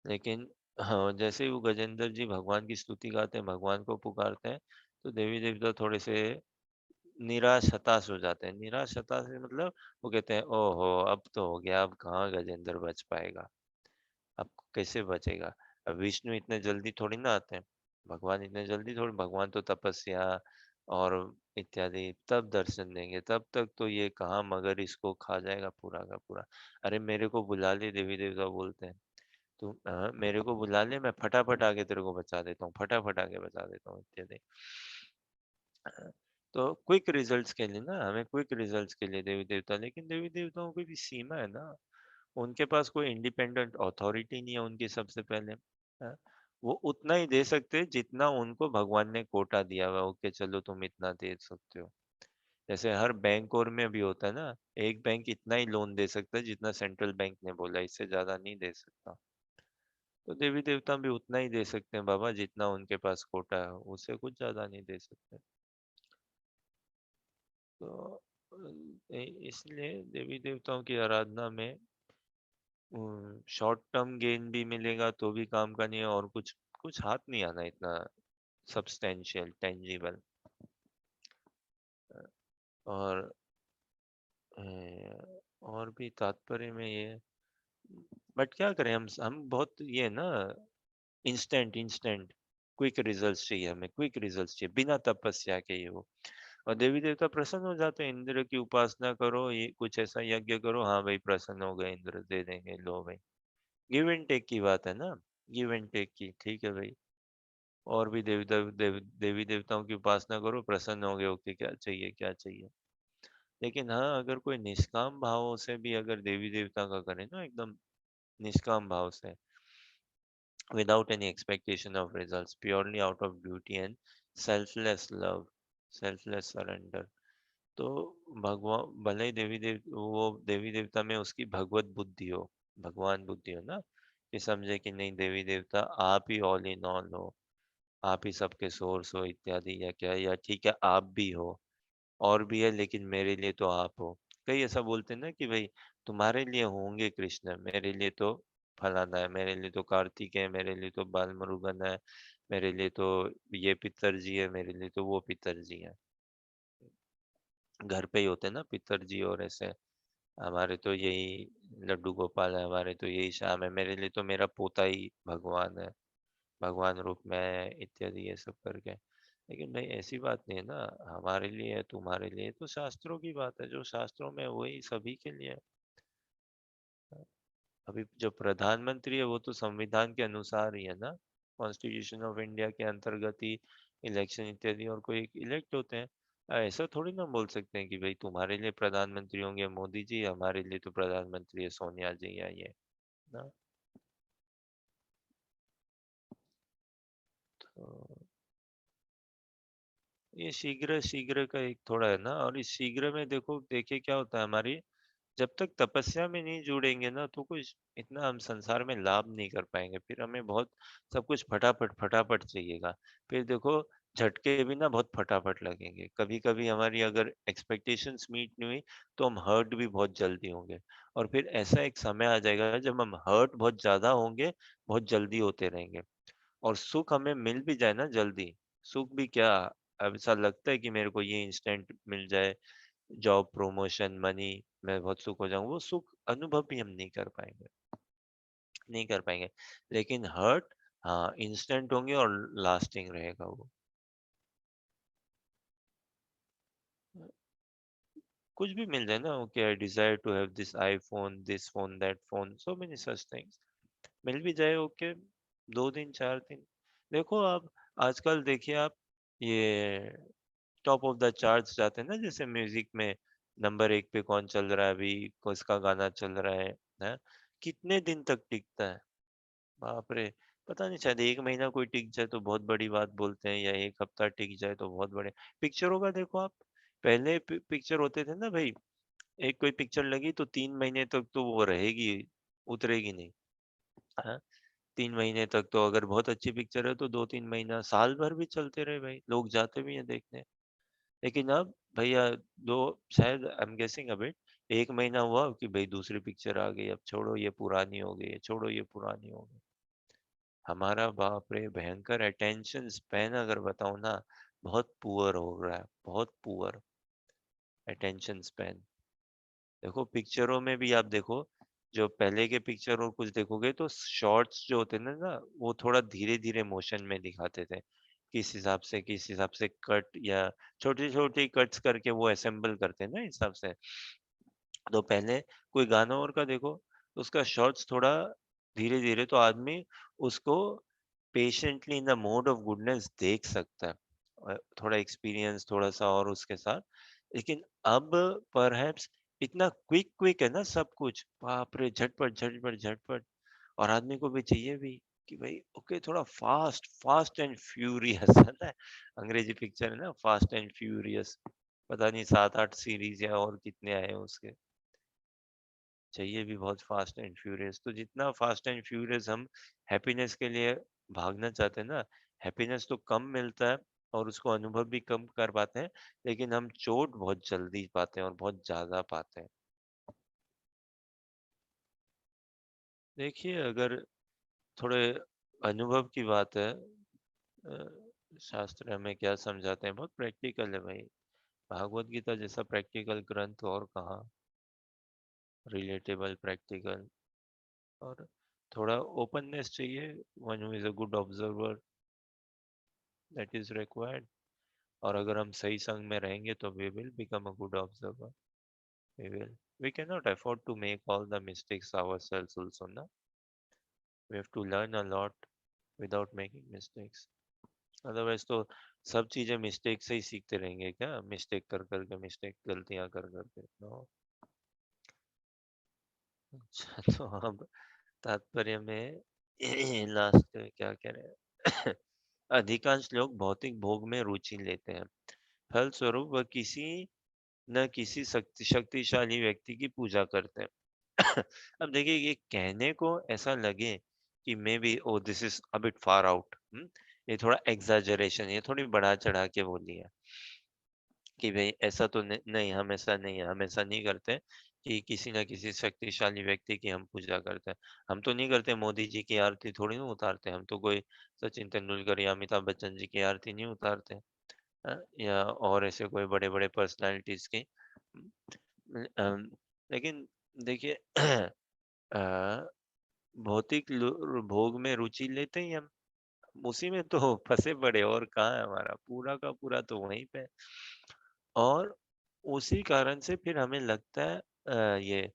लेकिन हाँ, जैसे ही वो गजेंद्र जी भगवान की स्तुति गाते हैं, भगवान को पुकारते हैं, तो देवी देवता थोड़े से निराश हताश हो जाते हैं। निराश हताश मतलब वो कहते हैं ओहो अब तो हो गया, अब कहाँ गजेंद्र बच पाएगा, अब कैसे बचेगा? अब विष्णु इतने जल्दी थोड़ी ना आते हैं, भगवान इतने जल्दी थोड़ी, भगवान तो तपस्या और इत्यादि तब दर्शन देंगे, तब तक तो ये कहाँ मगर इसको खा जाएगा पूरा का पूरा। अरे मेरे को बुला ले, देवी देवता बोलते हैं, तू मेरे को बुला ले, मैं फटाफट आके तेरे को बचा देता हूँ, फटाफट आके बचा देता हूँ इत्यादि। तो क्विक रिजल्ट्स के लिए ना, हमें क्विक रिजल्ट्स के लिए देवी देवता, लेकिन देवी देवताओं की भी सीमा है ना। उनके पास कोई इंडिपेंडेंट अथॉरिटी नहीं है उनकी, सबसे पहले। वो उतना ही दे सकते हैं जितना उनको भगवान ने कोटा दिया हुआ, ओके चलो तुम इतना दे सकते हो। जैसे हर बैंक और में भी होता है ना, एक बैंक इतना ही लोन दे सकता है जितना सेंट्रल बैंक ने बोला, इससे ज्यादा नहीं दे सकता। तो देवी देवता भी उतना ही दे सकते हैं बाबा जितना उनके पास कोटा है, उससे कुछ ज्यादा नहीं दे सकते। तो इसलिए देवी देवताओं की आराधना में शॉर्ट टर्म गेन भी मिलेगा तो भी काम का नहीं है, और कुछ कुछ हाथ नहीं आना इतना सब्सटेंशियल टेंजिबल। और और भी तात्पर्य में ये, बट क्या करें हम बहुत ये ना, इंस्टेंट इंस्टेंट क्विक रिजल्ट्स चाहिए हमें, क्विक रिजल्ट्स चाहिए बिना तपस्या के ही वो। और देवी देवता प्रसन्न हो जाते हैं, इंद्र की उपासना करो, ये कुछ ऐसा यज्ञ करो, हाँ भाई प्रसन्न हो गए, इंद्र दे देंगे, लो भाई। गिव एंड टेक की बात है ना, गिव एंड टेक की, ठीक है भाई। और भी देवी देवताओं की उपासना करो, प्रसन्न हो गए, ओके क्या चाहिए क्या चाहिए। लेकिन हाँ, अगर कोई निष्काम भाव से भी अगर देवी देवता का करे ना, एकदम निष्काम भाव से, without any expectation of results, purely out of duty and selfless love, selfless surrender, तो भगवान भले ही देवी देवता में उसकी भगवत बुद्धि हो, भगवान बुद्धि हो ना, कि समझे कि नहीं देवी देवता आप ही ऑल इन ऑल हो, आप ही सबके सोर्स हो इत्यादि, या क्या, या ठीक है आप भी हो, और भी है लेकिन मेरे लिए तो आप हो। कई ऐसा बोलते हैं ना कि भाई तुम्हारे लिए होंगे कृष्ण, मेरे लिए तो फलाना है, मेरे लिए तो कार्तिक है, मेरे लिए तो बाल मुरुगन है, मेरे लिए तो ये पितर जी है, मेरे लिए तो वो पितर जी है। घर पे ही होते हैं ना पितर जी, और ऐसे हमारे तो यही लड्डू गोपाल है, हमारे तो यही श्याम है, मेरे लिए तो मेरा पोता ही भगवान है, भगवान रूप में है इत्यादि, ये सब करके। लेकिन भाई ऐसी बात नहीं है ना, हमारे लिए है तुम्हारे लिए, तो शास्त्रों की बात है, जो शास्त्रों में है, वही सभी के लिए है। अभी जो प्रधानमंत्री है वो तो संविधान के अनुसार ही है ना, कॉन्स्टिट्यूशन ऑफ इंडिया के अंतर्गत ही इलेक्शन इत्यादि और कोई इलेक्ट होते हैं। ऐसा थोड़ी ना बोल सकते हैं कि भाई तुम्हारे लिए प्रधानमंत्री होंगे मोदी जी, हमारे लिए तो प्रधानमंत्री है सोनिया जी या ये ना। तो ये शीघ्र शीघ्र का एक थोड़ा है ना, और इस शीघ्र में देखो देखिए क्या होता है हमारी जब तक तपस्या में नहीं जुड़ेंगे ना तो कुछ इतना हम संसार में लाभ नहीं कर पाएंगे। फिर हमें बहुत सब कुछ फटाफट फटाफट चाहिएगा। फिर देखो झटके भी ना बहुत फटाफट लगेंगे। कभी कभी हमारी अगर एक्सपेक्टेशंस मीट नहीं हुई तो हम हर्ट भी बहुत जल्दी होंगे। और फिर ऐसा एक समय आ जाएगा जब हम हर्ट बहुत ज्यादा होंगे, बहुत जल्दी होते रहेंगे। और सुख हमें मिल भी जाए ना जल्दी, सुख भी क्या, अब ऐसा लगता है कि मेरे को ये इंस्टेंट मिल जाए, जॉब प्रमोशन मनी, मैं बहुत सुख हो जाऊं, वो सुख अनुभव भी हम नहीं कर पाएंगे, नहीं कर पाएंगे। लेकिन हर्ट, हाँ, इंस्टेंट होंगे और लास्टिंग रहेगा वो। कुछ भी मिल जाए ना, okay I desire to have this phone that phone, so many such things, मिल भी जाए, ओके, 2 दिन 4 दिन। देखो आप, आजकल देखिए आप, ये टॉप ऑफ द चार्ट्स जाते हैं ना, जैसे म्यूजिक में नंबर 1 पे कौन चल रहा है अभी, किसका गाना चल रहा है, कितने दिन तक टिकता है, बाप रे। पता नहीं, शायद 1 महीना कोई टिक जाए तो बहुत बड़ी बात बोलते हैं, या 1 हफ्ता टिक जाए तो बहुत बड़े। पिक्चरों का देखो आप, पहले पिक्चर होते थे ना भाई, एक कोई पिक्चर लगी तो 3 महीने तक तो वो रहेगी, उतरेगी नहीं। हाँ, 3 महीने तक तो, अगर बहुत अच्छी पिक्चर है तो 2-3 महीना, साल भर भी चलते रहे भाई, लोग जाते भी हैं देखने। लेकिन अब भैया, दो, शायद I am guessing a bit, 1 महीना हुआ कि भाई दूसरी पिक्चर आ गई, अब छोड़ो ये पुरानी हो गई, छोड़ो ये पुरानी हो गई। हमारा बाप रे भयंकर अटेंशन स्पैन अगर बताऊं ना, बहुत पुअर हो रहा है, बहुत पुअर अटेंशन स्पैन। देखो पिक्चरों में भी आप देखो, जो पहले के पिक्चर और कुछ देखोगे तो शॉर्ट्स जो होते ना वो थोड़ा धीरे धीरे मोशन में दिखाते थे, किस हिसाब से कट, या छोटी छोटी कट्स करके वो असेंबल करते हैं ना हिसाब से। तो पहले कोई गाना और का देखो तो उसका शॉर्ट्स थोड़ा धीरे धीरे, तो आदमी उसको patiently in the mode of goodness देख सकता है, थोड़ा एक्सपीरियंस थोड़ा सा और उसके साथ। लेकिन अब परहैप्स इतना क्विक क्विक है ना सब कुछ, बाप रे, झटपट झटपट झटपट। और आदमी को भी चाहिए भी कि भाई ओके, थोड़ा फास्ट फास्ट एंड फ्यूरियस है ना, अंग्रेजी पिक्चर है ना, फास्ट एंड फ्यूरियस, पता नहीं 7-8 सीरीज या और कितने आए हैं उसके, चाहिए भी बहुत फास्ट एंड फ्यूरियस। तो जितना फास्ट एंड फ्यूरियस हम हैप्पीनेस के लिए भागना चाहते हैं ना, हैप्पीनेस तो कम मिलता है और उसको अनुभव भी कम कर पाते हैं, लेकिन हम चोट बहुत जल्दी पाते हैं और बहुत ज्यादा पाते हैं। देखिए अगर थोड़े अनुभव की बात है, शास्त्र हमें क्या समझाते हैं, बहुत प्रैक्टिकल है भाई। भागवत गीता जैसा प्रैक्टिकल ग्रंथ और कहाँ, रिलेटेबल प्रैक्टिकल। और थोड़ा ओपननेस चाहिए, one who is a good observer, that is required. और अगर हम सही संग में रहेंगे तो we will become a good observer, we will, we can not afford to make all the mistakes ourselves also ना, we have to learn a lot without making mistakes. Otherwise तो सब चीजें मिस्टेक से ही सीखते रहेंगे क्या, मिस्टेक कर करके, मिस्टेक गलतियां कर करके, नो। अच्छा, तो अब तात्पर्य में लास्ट क्या कह रहे हैं, अधिकांश लोग भौतिक भोग में रुचि लेते हैं, फलस्वरूप वह किसी न किसी शक्तिशाली व्यक्ति की पूजा करते हैं। अब देखिए, ये कहने को ऐसा लगे कि maybe oh this is a bit far out, ये थोड़ा एग्जैजरेशन, ये थोड़ी बढ़ा चढ़ा के बोली है कि भाई ऐसा तो नहीं, हम ऐसा नहीं है, हम ऐसा नहीं करते कि किसी ना किसी शक्तिशाली व्यक्ति की हम पूजा करते हैं। हम तो नहीं करते, मोदी जी की आरती थोड़ी ना उतारते, हम तो कोई सचिन तेंदुलकर या अमिताभ बच्चन जी की आरती नहीं उतारते, या और ऐसे कोई बड़े बड़े पर्सनालिटीज की। लेकिन देखिए, अ, भौतिक भोग में रुचि लेते ही हम, उसी में तो फंसे पड़े, और कहाँ है, हमारा पूरा का पूरा तो वहीं पे। और उसी कारण से फिर हमें लगता है ये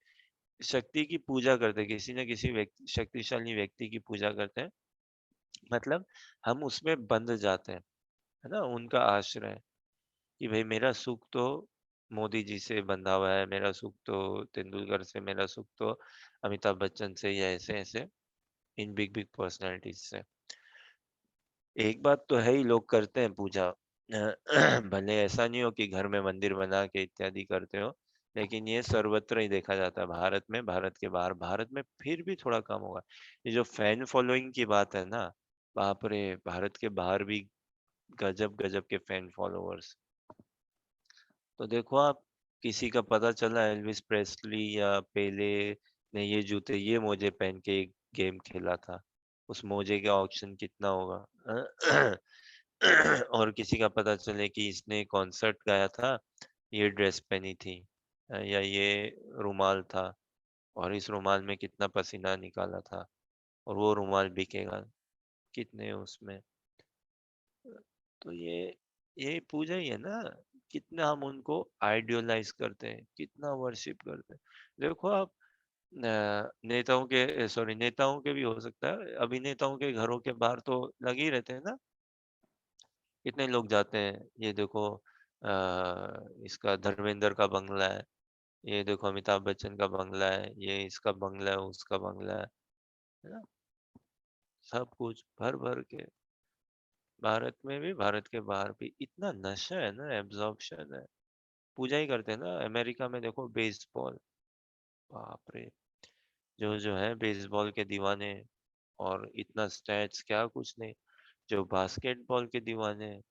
शक्ति की पूजा करते हैं, किसी न किसी व्यक्ति, शक्तिशाली व्यक्ति की पूजा करते हैं, मतलब हम उसमें बंध जाते हैं, है ना, उनका आश्रय, कि भाई मेरा सुख तो मोदी जी से बंधा हुआ है, मेरा सुख तो तेंदुलकर से, मेरा सुख तो अमिताभ बच्चन से, या ऐसे ऐसे इन बिग बिग पर्सनालिटीज से। एक बात तो है ही, लोग करते हैं पूजा, भले ऐसा नहीं हो कि घर में मंदिर बना के इत्यादि करते हो, लेकिन ये सर्वत्र ही देखा जाता है, भारत में, भारत के बाहर। भारत में फिर भी थोड़ा कम होगा। ये जो फैन फॉलोइंग की बात है ना, बाप रे, भारत के बाहर भी गजब गजब के फैन फॉलोअर्स। तो देखो आप, किसी का पता चला एल्विस प्रेस्ली या पेले ने ये जूते, ये मोजे पहन के एक गेम खेला था, उस मोजे का ऑक्शन कितना होगा। और किसी का पता चले कि इसने कॉन्सर्ट गाया था, ये ड्रेस पहनी थी, या ये रुमाल था, और इस रुमाल में कितना पसीना निकाला था, और वो रुमाल बिकेगा कितने उसमें। तो ये पूजा ही है ना, कितना हम उनको आइडियलाइज करते हैं, कितना वर्शिप करते हैं। देखो आप, नेताओं के, सॉरी, नेताओं के भी हो सकता है, अभिनेताओं के घरों के बाहर तो लगे ही रहते हैं ना, कितने लोग जाते हैं। ये देखो, इसका धर्मेंद्र का बंगला है, ये देखो अमिताभ बच्चन का बंगला है, ये इसका बंगला है, उसका बंगला है ना, सब कुछ भर भर के। भारत में भी, भारत के बाहर भी इतना नशा है ना, एब्जॉर्प्शन है, पूजा ही करते हैं ना। अमेरिका में देखो बेसबॉल, बाप रे, जो है बेसबॉल के दीवाने, और इतना स्टैट्स क्या कुछ नहीं। जो बास्केटबॉल के दीवाने हैं,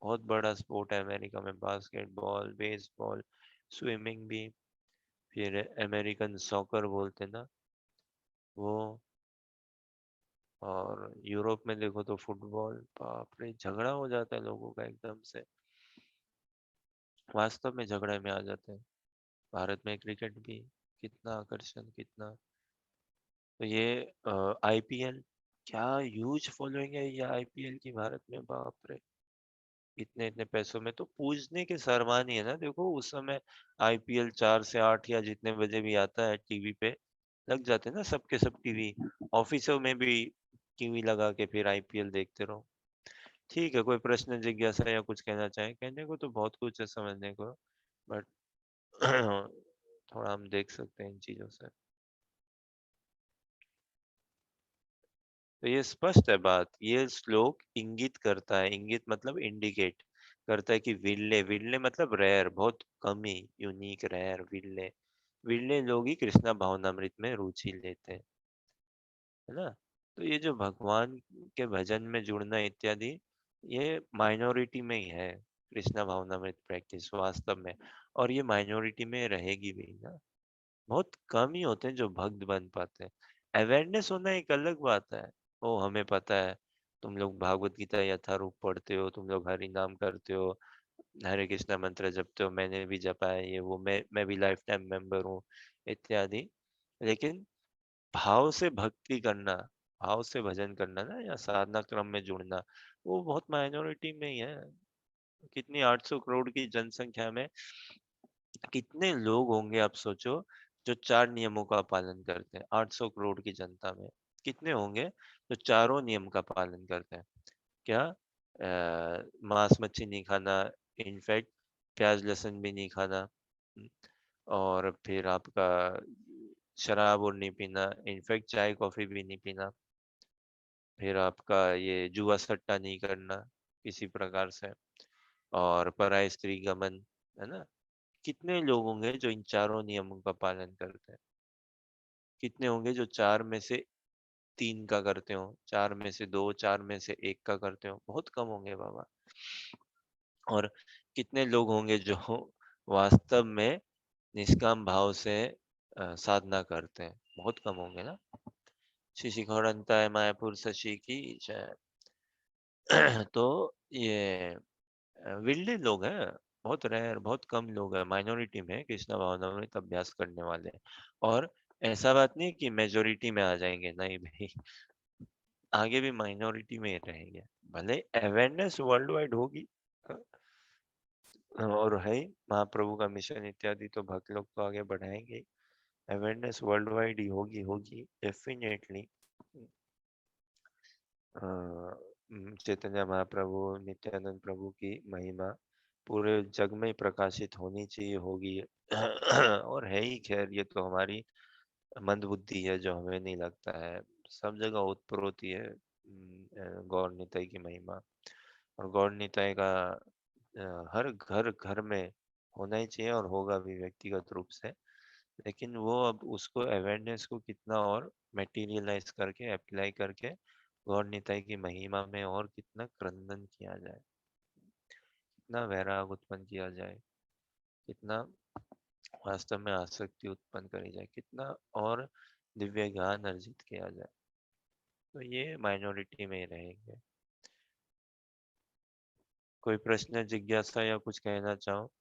बहुत बड़ा स्पोर्ट है अमेरिका में, बास्केटबॉल, बेसबॉल, स्विमिंग भी, फिर अमेरिकन सॉकर बोलते हैं ना वो, और यूरोप में देखो तो फुटबॉल, बाप रे, झगड़ा हो जाता है लोगों का एकदम से, वास्तव में झगड़े में आ जाते हैं। भारत में क्रिकेट भी, कितना आकर्षण, कितना। तो ये आईपीएल, क्या ह्यूज फॉलोइंग है ये आईपीएल की भारत में, बाप रे, इतने इतने पैसों में। तो पूजने के समान ही है ना, देखो उस समय आईपीएल 4 से 8 या जितने बजे भी आता है टीवी पे, लग जाते हैं ना सबके सब टीवी, ऑफिसों में भी टीवी लगा के फिर आईपीएल देखते रहो। ठीक है, कोई प्रश्न जिज्ञासा या कुछ कहना चाहे, कहने को तो बहुत कुछ है समझने को, बट थोड़ा हम देख सकते हैं इन चीजों से। तो ये स्पष्ट है बात, ये श्लोक इंगित करता है, इंगित मतलब इंडिकेट करता है कि विरले, विरले मतलब रेयर, बहुत कम ही, यूनिक, रेयर, विरले, विरले लोग ही कृष्णा भावनामृत में रुचि लेते हैं, है ना। तो ये जो भगवान के भजन में जुड़ना इत्यादि, ये माइनॉरिटी में ही है, कृष्णा भावनामृत प्रैक्टिस वास्तव में, और ये माइनॉरिटी में रहेगी भी ना। बहुत कम ही होते हैं जो भक्त बन पाते हैं। अवेयरनेस होना एक अलग बात है, ओ हमें पता है, तुम लोग भागवत गीता यथारूप पढ़ते हो, तुम लोग हरि नाम करते हो, हरे कृष्णा मंत्र जपते हो, मैंने भी जपा है, ये वो, मैं भी लाइफ टाइम मेंबर हूँ इत्यादि। लेकिन भाव से भक्ति करना, भाव से भजन करना ना, या साधना क्रम में जुड़ना, वो बहुत माइनॉरिटी में ही है। कितनी 800 करोड़ की जनसंख्या में कितने लोग होंगे आप सोचो, जो 4 नियमों का पालन करते हैं, 800 करोड़ की जनता में कितने होंगे जो चारों नियम का पालन करते हैं। क्या, मांस मच्छी नहीं खाना, इनफैक्ट प्याज लहसुन भी नहीं खाना, और फिर आपका शराब और नहीं पीना, इनफैक्ट चाय कॉफी भी नहीं पीना, फिर आपका ये जुआ सट्टा नहीं करना किसी प्रकार से, और पराय स्त्री गमन, है ना। कितने लोग होंगे जो इन चारों नियमों का पालन करते हैं, कितने होंगे जो 4 में से 3 का करते हो, 4 में से 2, 4 में से 1 का करते हो, बहुत कम होंगे बाबा। और कितने लोग होंगे जो वास्तव में निष्काम भाव से साधना करते हैं, बहुत कम होंगे ना। श्री शिखोड़ंताय मायापुर शशि की जय। तो ये विरले लोग हैं, बहुत रेयर, बहुत कम लोग हैं, माइनॉरिटी में कृष्णा भावनामृत अभ्यास करने वाले हैं। और ऐसा बात नहीं कि मेजोरिटी में आ जाएंगे, नहीं भाई, आगे भी माइनॉरिटी में ही रहेंगे, भले अवेयरनेस वर्ल्ड वाइड होगी, और है ही, महाप्रभु का मिशन इत्यादि तो भक्त लोग तो आगे बढ़ाएंगे, अवेयरनेस वर्ल्ड वाइड ही होगी, होगी डेफिनेटली। चैतन्य महाप्रभु, नित्यानंद प्रभु की महिमा पूरे जग में प्रकाशित होनी चाहिए, होगी। और है ही, खैर ये तो हमारी मंद बुद्धि है जो हमें नहीं लगता है, सब जगह ओतप्रोत ही है। गौर निताई की महिमा, और गौर निताई का हर घर घर में होना ही चाहिए और होगा भी व्यक्तिगत रूप से, लेकिन वो अब उसको अवेयरनेस को कितना और मटेरियलाइज करके अप्लाई करके गौर निताई की महिमा में और कितना क्रंदन किया जाए, कितना वैराग उत्पन्न किया जाए, कितना वास्तव में आसक्ति उत्पन्न करी जाए, कितना और दिव्य ज्ञान अर्जित किया जाए, तो ये माइनॉरिटी में ही रहेंगे। कोई प्रश्न, जिज्ञासा या कुछ कहना चाहो?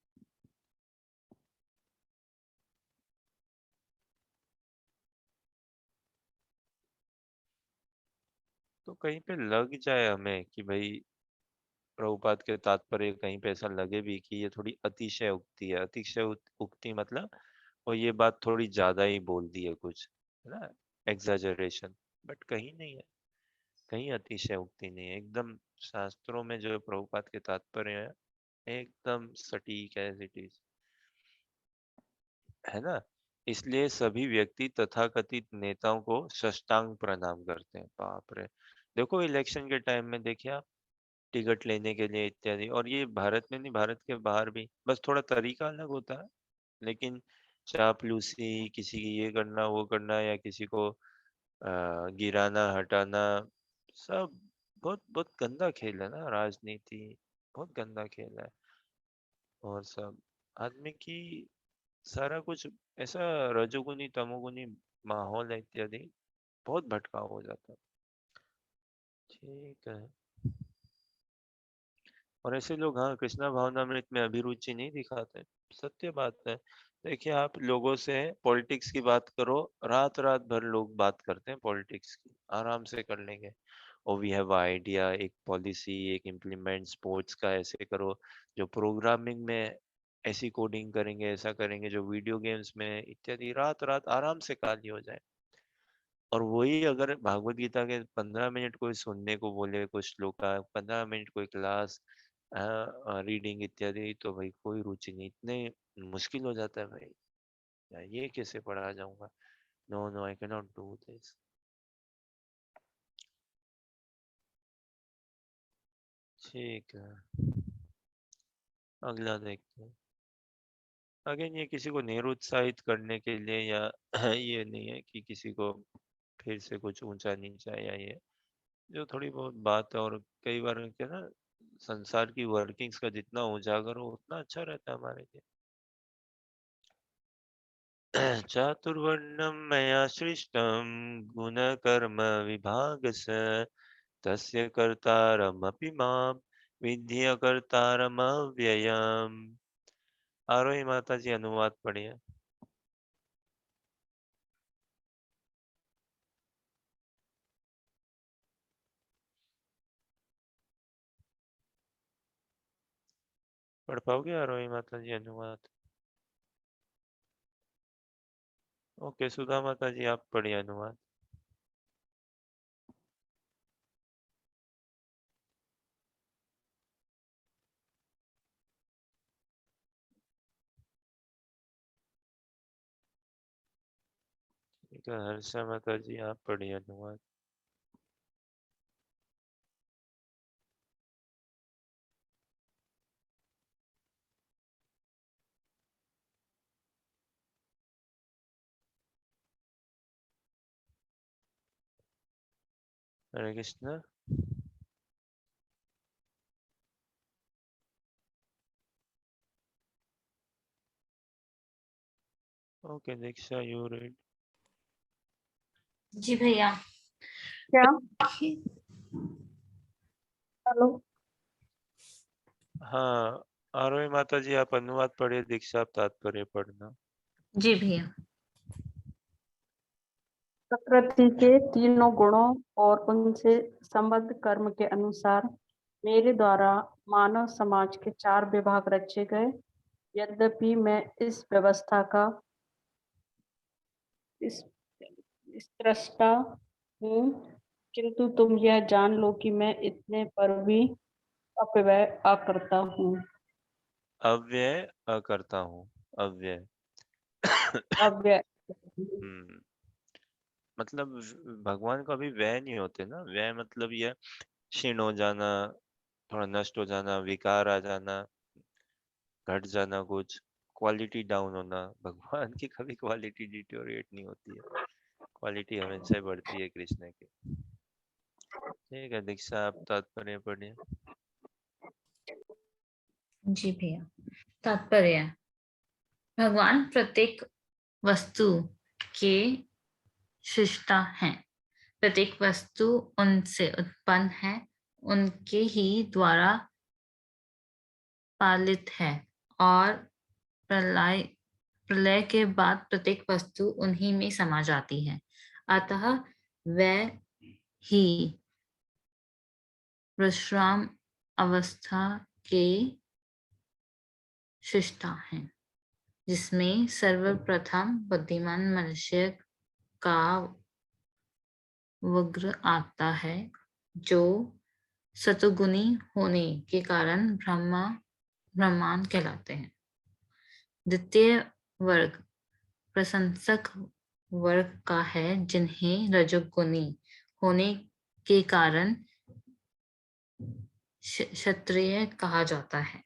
तो कहीं पे लग जाए हमें कि भाई प्रभुपाद के तात्पर्य कहीं पे ऐसा लगे भी कि ये थोड़ी अतिशय उक्ति है, अतिशय उक्ति मतलब और ये बात थोड़ी ज्यादा ही बोल दी है कुछ, है ना, एग्जैजरेशन, बट कहीं नहीं है, कहीं अतिशय उक्ति नहीं है, एकदम शास्त्रों में जो प्रभुपाद के तात्पर्य है एकदम सटीक एज इट इज, है ना। इसलिए सभी व्यक्ति तथाकथित नेताओं को साष्टांग प्रणाम करते हैं। बाप रे, देखो इलेक्शन के टाइम में देखिए आप, टिकट लेने के लिए इत्यादि, और ये भारत में नहीं, भारत के बाहर भी, बस थोड़ा तरीका अलग होता है, लेकिन चापलूसी, किसी की ये करना वो करना, या किसी को गिराना हटाना, सब बहुत बहुत गंदा खेल है ना, राजनीति बहुत गंदा खेल है। और सब आदमी की सारा कुछ ऐसा रजोगुनी तमोगुनी माहौल है इत्यादि, बहुत भटकाव हो जाता है। ठीक है, और ऐसे लोग हाँ कृष्णा भावनामृत में अभिरुचि नहीं दिखाते, सत्य बात है। देखिए आप लोगों से पॉलिटिक्स की बात करो, रात रात भर लोग बात करते हैं पॉलिटिक्स की, आराम से कर लेंगे। और वी हैव आइडिया, एक पॉलिसी, एक इम्प्लीमेंट, स्पोर्ट्स का ऐसे करो, जो प्रोग्रामिंग में ऐसी कोडिंग करेंगे, ऐसा करेंगे, जो वीडियो गेम्स में इत्यादि, रात रात आराम से खाली हो जाए। और वही अगर भागवत गीता के 15 मिनट कोई सुनने को बोले, कुछ श्लोक का 15 मिनट कोई क्लास रीडिंग इत्यादि, तो भाई कोई रुचि नहीं, इतने मुश्किल हो जाता है भाई, यार ये कैसे पढ़ा जाऊंगा, no no I can not do this. ठीक है, अगला देखते हैं। अगेन ये किसी को निरुत्साहित करने के लिए या ये नहीं है कि किसी को फिर से कुछ ऊंचा नीचा, या ये जो थोड़ी बहुत बात है, और कई बार क्या ना, संसार की वर्किंग्स का जितना उजागर हो उतना अच्छा रहता है हमारे लिए। चातुर्वर्णम मया सृष्टम गुणकर्म विभागस, तस्य कर्तारमपि मां विद्धि अकर्तारमव्ययम्। आरोही माता जी अनुवाद पढ़िए। पढ़ पाओगे आरोही माता जी अनुवाद? ओके, सुधा माता जी आप पढ़िए अनुवाद। ठीक है, हर्षा माता जी आप पढ़िए अनुवाद। Hare Krishna. Okay Diksha, you read. जी भैया। क्या? हेलो। हाँ, आरोही माता जी आप अनुवाद पढ़िए, दीक्षा आप तात्पर्य पढ़ना। जी भैया। प्रकृति के तीनों गुणों और उनसे संबद्ध कर्म के अनुसार मेरे द्वारा मानव समाज के 4 विभाग रचे गए। यद्यपि मैं इस व्यवस्था का इस स्रष्टा हूँ, किंतु तुम यह जान लो कि मैं इतने पर भी अपव्यय अकर्ता हूँ। अव्यय अकर्ता हूँ, अव्यय। अव्यय। हम्म, मतलब भगवान का भी व्यय नहीं होते ना, व्यय मतलब ये क्षीण हो जाना, थोड़ा नष्ट हो जाना, विकार आ जाना, घट जाना कुछ, क्वालिटी डाउन होना। भगवान की कभी क्वालिटी डिटोरिएट नहीं होती है, क्वालिटी हमेशा ही बढ़ती है कृष्ण की। ठीक है दीक्षा, आप तात्पर्य पढ़िए। जी भैया। तात्पर्य, भगवान प्रत्येक वस्तु के सृष्टा हैं। प्रत्येक वस्तु उनसे उत्पन्न है, उनके ही द्वारा पालित है और प्रलय के बाद प्रत्येक वस्तु उन्हीं में समा जाती है। अतः वह ही विश्राम अवस्था के सृष्टा हैं, जिसमें सर्वप्रथम बुद्धिमान मनुष्य का वग्र आता है, जो सतुगुणी होने के कारण ब्रह्मांड कहलाते हैं। द्वितीय वर्ग प्रशंसक वर्ग का है, जिन्हें रजोगुणी होने के कारण क्षत्रिय कहा जाता है।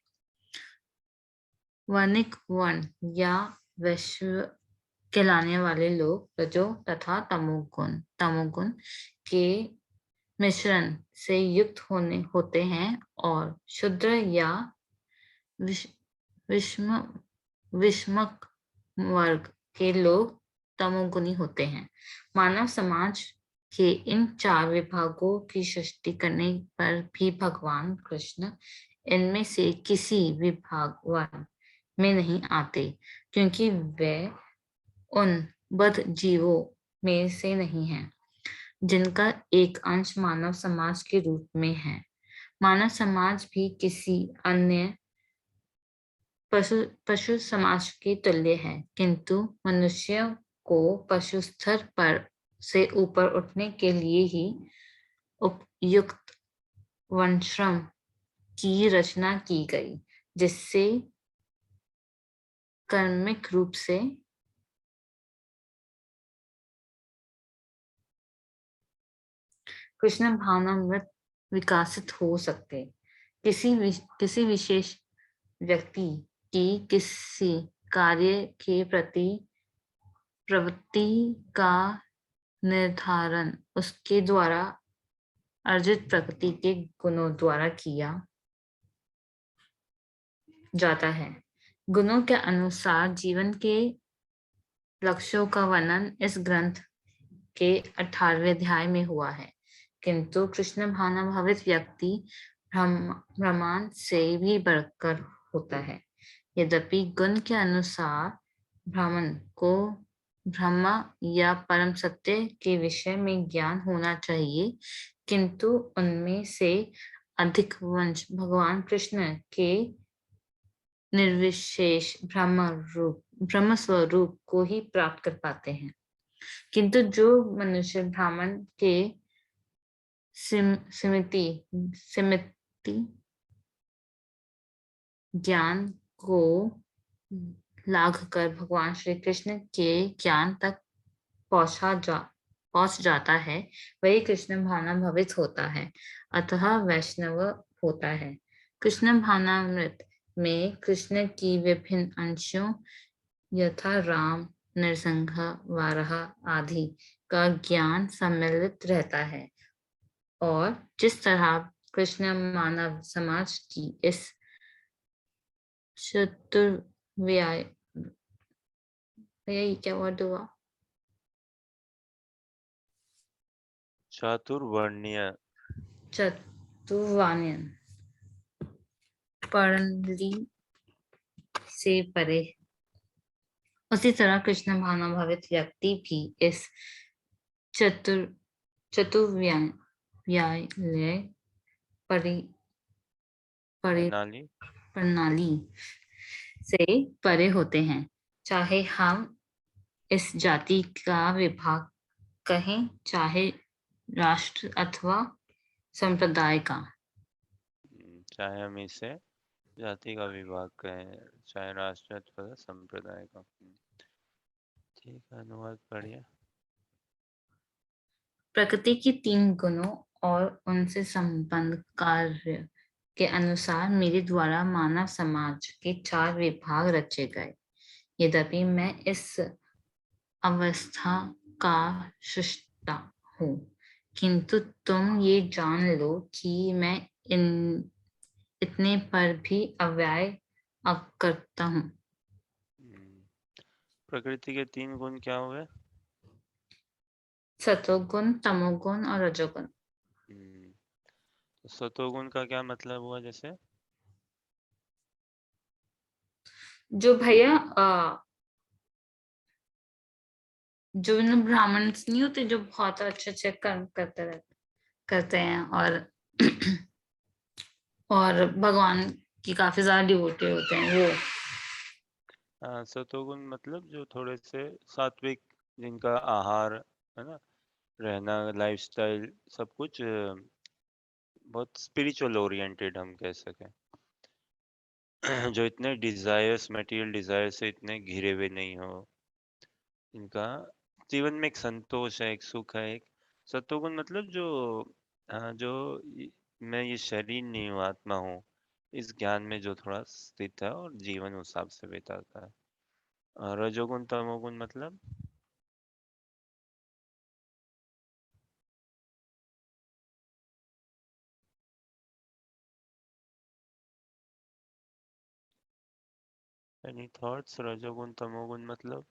वर्णिक वर्ण या वैश्य कहलाने वाले लोग रजो तथा तमोगुण के मिश्रण से युक्त होते हैं और शूद्र या विषमक वर्ग के लोग तमोगुणी होते हैं। मानव समाज के इन 4 विभागों की सृष्टि करने पर भी भगवान कृष्ण इनमें से किसी विभाग में नहीं आते, क्योंकि वे उन बद्ध जीवों में से नहीं हैं, जिनका एक अंश मानव समाज के रूप में है। मानव समाज भी किसी अन्य पशु समाज के तुल्य है, किंतु मनुष्य को पशु स्तर पर से ऊपर उठने के लिए ही उपयुक्त वर्णाश्रम की रचना की गई, जिससे कर्मिक रूप से कृष्ण भावनामृत विकसित हो सकते। किसी विशेष व्यक्ति की किसी कार्य के प्रति प्रवृत्ति का निर्धारण उसके द्वारा अर्जित प्रकृति के गुणों द्वारा किया जाता है। गुणों के अनुसार जीवन के लक्ष्यों का वर्णन इस ग्रंथ के 18वें अध्याय में हुआ है, किंतु कृष्ण भावनाभावित व्यक्ति ब्रह्मांड से भी बढ़कर होता है। यद्यपि गुण के अनुसार ब्राह्मण को ब्रह्म या परम सत्य के विषय में ज्ञान होना चाहिए, किंतु उनमें से अधिक वंश भगवान कृष्ण के निर्विशेष ब्रह्म स्वरूप को ही प्राप्त कर पाते हैं। किंतु जो मनुष्य ब्राह्मण के सीमित ज्ञान को लाघ कर भगवान श्री कृष्ण के ज्ञान तक पहुंच जाता है, वही कृष्ण भावनाभवित होता है, अतः वैष्णव होता है। कृष्ण भावनामृत में कृष्ण की विभिन्न अंशों यथा राम, नरसिंह, वाराह आदि का ज्ञान सम्मिलित रहता है, और जिस तरह कृष्ण मानव समाज की इस चतुर्व्याय क्या वर्ड हुआ? चातुर्वर्ण्य प्रणाली से परे, उसी तरह कृष्ण भावनाभावित व्यक्ति भी इस चतुर्व्याय प्रणाली से परे होते हैं, चाहे हम इस जाति का विभाग कहें, चाहे राष्ट्र अथवा संप्रदाय का। चाहे हम इसे जाति का विभाग कहें, चाहे राष्ट्र अथवा संप्रदाय का। ठीक है, अनुवाद पढ़िए। प्रकृति की 3 गुणों और उनसे संबंध कार्य के अनुसार मेरे द्वारा मानव समाज के 4 विभाग रचे गए। यद्यपि मैं इस अवस्था का सृष्टा हूँ, किंतु तुम ये जान लो कि मैं इतने पर भी अव्यय करता हूँ। प्रकृति के 3 गुण क्या हुए? सतोगुण, तमोगुण और रजोगुण। तो सतोगुण का क्या मतलब हुआ? जैसे जो भैया जो न ब्राह्मण नहीं होते जो बहुत अच्छे कर्म करते हैं और भगवान की काफी ज्यादा डिवोटी होते हैं वो। सतोगुण मतलब जो थोड़े से सात्विक, जिनका आहार है ना, रहना, लाइफस्टाइल, सब कुछ बहुत स्पिरिचुअल ओरिएंटेड हम कह सकें। जो इतने डिजायर्स, मटेरियल डिजायर से इतने घिरे हुए नहीं हो, इनका जीवन में एक संतोष है, एक सुख है। एक सत्वगुण मतलब जो मैं ये शरीर नहीं हूँ, आत्मा हूँ, इस ज्ञान में जो थोड़ा स्थित है और जीवन उस हिसाब से बिताता है। और रजोगुण तमोगुण मतलब एनी थॉट्स? रजोगुण तमोगुण मतलब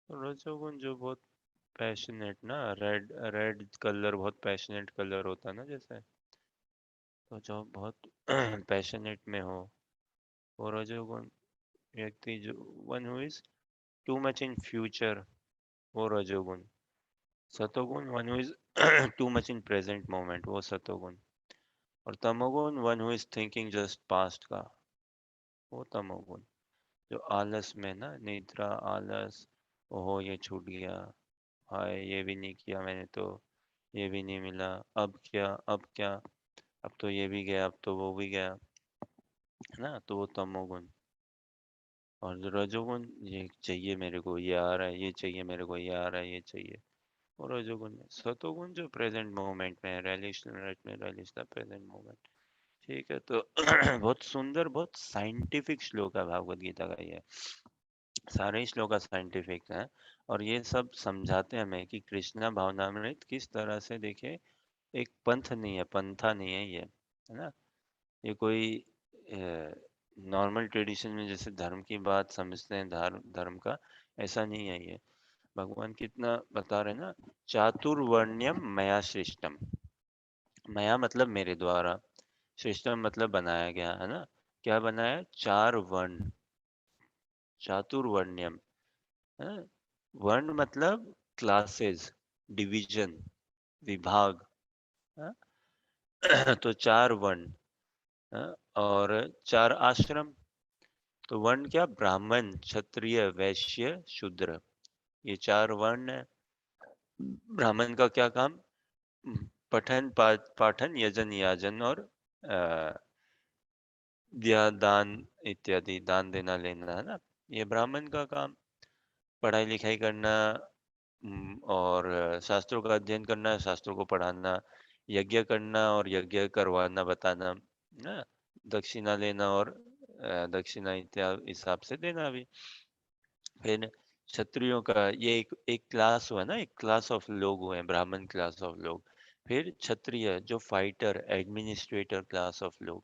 रजोगुण जो बहुत पैशनेट ना, रेड रेड कलर बहुत पैशनेट कलर होता है ना, जैसे तो जो बहुत पैशनेट में हो, वो रजोगुण व्यक्ति। जो one who is too much in future, वो रजोगुण। सतोगुण one who is too much in present moment, वो सतोगुण। और तमोगुण one who is thinking just past का, वो तमोगुण। जो आलस में ना, निद्रा, आलस, ओहो ये छूट गया, हाय ये भी नहीं किया मैंने तो, ये भी नहीं मिला, अब क्या, अब क्या, अब तो ये भी गया, अब तो वो भी गया, है ना, तो वो तमोगुण। और जो रजोगुण, ये चाहिए मेरे को, ये आ रहा है, ये चाहिए मेरे को, ये आ रहा है, ये चाहिए, वो रजोगुण है। सतोगुण जो प्रेजेंट मोमेंट में है, रियलिश द प्रेजेंट मोमेंट। ठीक है, तो बहुत सुंदर, बहुत साइंटिफिक श्लोक है भागवत गीता का ये। सारे ही श्लोक साइंटिफिक है, और ये सब समझाते हैं हमें कि कृष्णा भावनामृत किस तरह से, देखिए, एक पंथ नहीं है, पंथा नहीं है ये, है ना। ये कोई नॉर्मल ट्रेडिशन में जैसे धर्म की बात समझते हैं, धर्म का, ऐसा नहीं है ये। भगवान कितना बता रहे हैं ना, चातुर्वर्ण्यम मया सृष्टम। मया मतलब मेरे द्वारा, सृष्टम मतलब बनाया गया, है ना। क्या बनाया? 4 वर्ण, चातुर्वर्ण्यम, है। वर्ण मतलब क्लासेस, डिवीजन, विभाग, है? तो 4 वर्ण, है? और 4 आश्रम। तो वर्ण क्या? ब्राह्मण, क्षत्रिय, वैश्य, शूद्र, ये 4 वर्ण है। ब्राह्मण का क्या काम? पठन पाठन, यजन याजन और दान इत्यादि, दान देना लेना, है ना, ये ब्राह्मण का काम। पढ़ाई लिखाई करना, और शास्त्रों का अध्ययन करना, शास्त्रों को पढ़ाना, यज्ञ करना और यज्ञ करवाना, बताना, ना, दक्षिणा लेना और दक्षिणा इत्यादि हिसाब से देना भी। फिर क्षत्रियों का ये एक क्लास हुआ ना, एक क्लास ऑफ लोग हुए, ब्राह्मण क्लास ऑफ लोग। फिर क्षत्रिय जो फाइटर, एडमिनिस्ट्रेटर क्लास ऑफ लोग,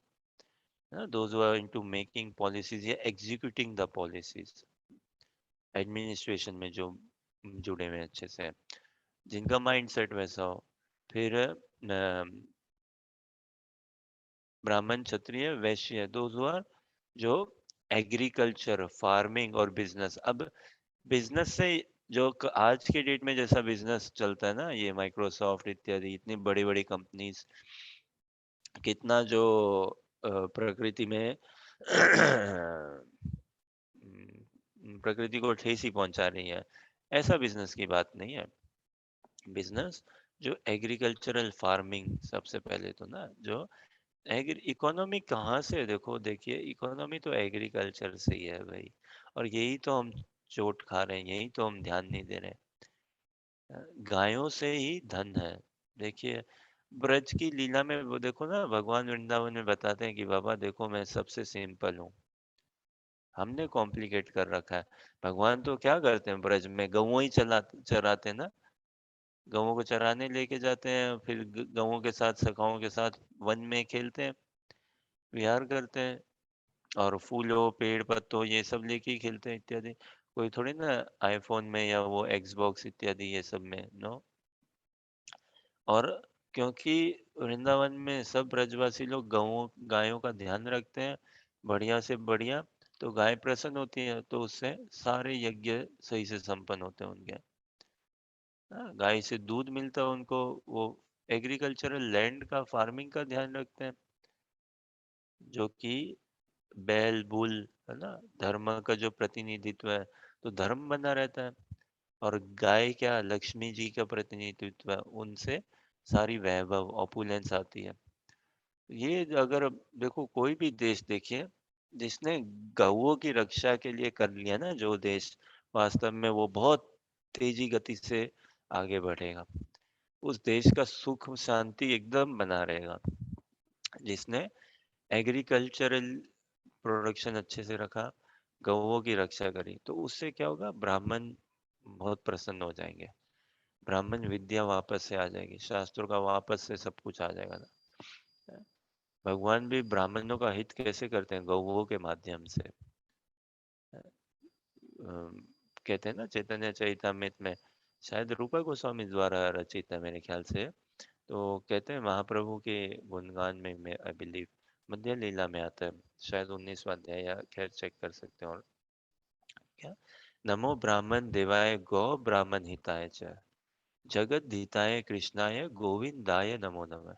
है ना, those who are into making policies या एग्जीक्यूटिंग द पॉलिसीज, एडमिनिस्ट्रेशन में जो जुड़े हुए अच्छे से, जिनका माइंड सेट वैसा हो। फिर ब्राह्मण, क्षत्रिय, वैश्य, दोज हु आर जो एग्रीकल्चर, फार्मिंग और बिजनेस। अब बिजनेस से जो आज के डेट में जैसा बिजनेस चलता है ना, ये माइक्रोसॉफ्ट इत्यादि इतनी बड़ी बड़ी कंपनीज, कितना जो प्रकृति में प्रकृति को ठेस ही पहुंचा रही है, ऐसा बिजनेस की बात नहीं है। बिजनेस जो एग्रीकल्चरल फार्मिंग, सबसे पहले तो ना, जो इकोनॉमी कहाँ से, देखिए इकोनॉमी तो एग्रीकल्चर से ही है भाई। और यही तो हम चोट खा रहे हैं, यही तो हम ध्यान नहीं दे रहे हैं। गायों से ही धन है। देखिए ब्रज की लीला में वो देखो ना, भगवान वृंदावन में बताते हैं कि बाबा देखो मैं सबसे सिंपल हूँ। हमने कॉम्प्लिकेट कर रखा है। भगवान तो क्या करते हैं ब्रज में, गौओं ही चराते हैं ना। गौओं को चराने लेके जाते हैं, फिर गौओं के साथ सखाओं के साथ वन में खेलते हैं, विहार करते हैं, और फूलों पेड़ पत्तों ये सब लेके ही खेलते हैं इत्यादि। कोई थोड़ी ना आईफोन में या वो एक्सबॉक्स इत्यादि ये सब में, नो। और क्योंकि वृंदावन में सब ब्रजवासी लोग गौओं गायों का ध्यान रखते हैं, बढ़िया से बढ़िया, तो गाय प्रसन्न होती है, तो उससे सारे यज्ञ सही से संपन्न होते हैं उनके। हाँ, गाय से दूध मिलता है उनको, वो एग्रीकल्चरल लैंड का, फार्मिंग का ध्यान रखते हैं, जो कि बैल बुल है ना, धर्म का जो प्रतिनिधित्व है, तो धर्म बना रहता है। और गाय क्या, लक्ष्मी जी का प्रतिनिधित्व है, उनसे सारी वैभव ऑपुलेंस आती है। ये अगर देखो कोई भी देश देखिए जिसने गौओं की रक्षा के लिए कर लिया ना, जो देश वास्तव में वो बहुत तेजी गति से आगे बढ़ेगा। उस देश का सुख शांति एकदम बना रहेगा। जिसने एग्रीकल्चरल प्रोडक्शन अच्छे से रखा, गौओं की रक्षा करी, तो उससे क्या होगा, ब्राह्मण बहुत प्रसन्न हो जाएंगे, ब्राह्मण विद्या वापस से आ जाएगी, शास्त्रों का वापस से सब कुछ आ जाएगा ना। भगवान भी ब्राह्मणों का हित कैसे करते हैं, गौओं के माध्यम से। कहते हैं ना चैतन्य चैतामृत में, शायद रूपा गोस्वामी द्वारा रचित है मेरे ख्याल से, तो कहते हैं महाप्रभु के गुणगान में आई बिलीव मध्य लीला में आता है, शायद 19वां अध्याय, या खैर चेक कर सकते हैं। और क्या, नमो ब्राह्मण देवाय गौ ब्राह्मण हिताय च जगत हिताय कृष्णाय गोविंदाय नमो नमः।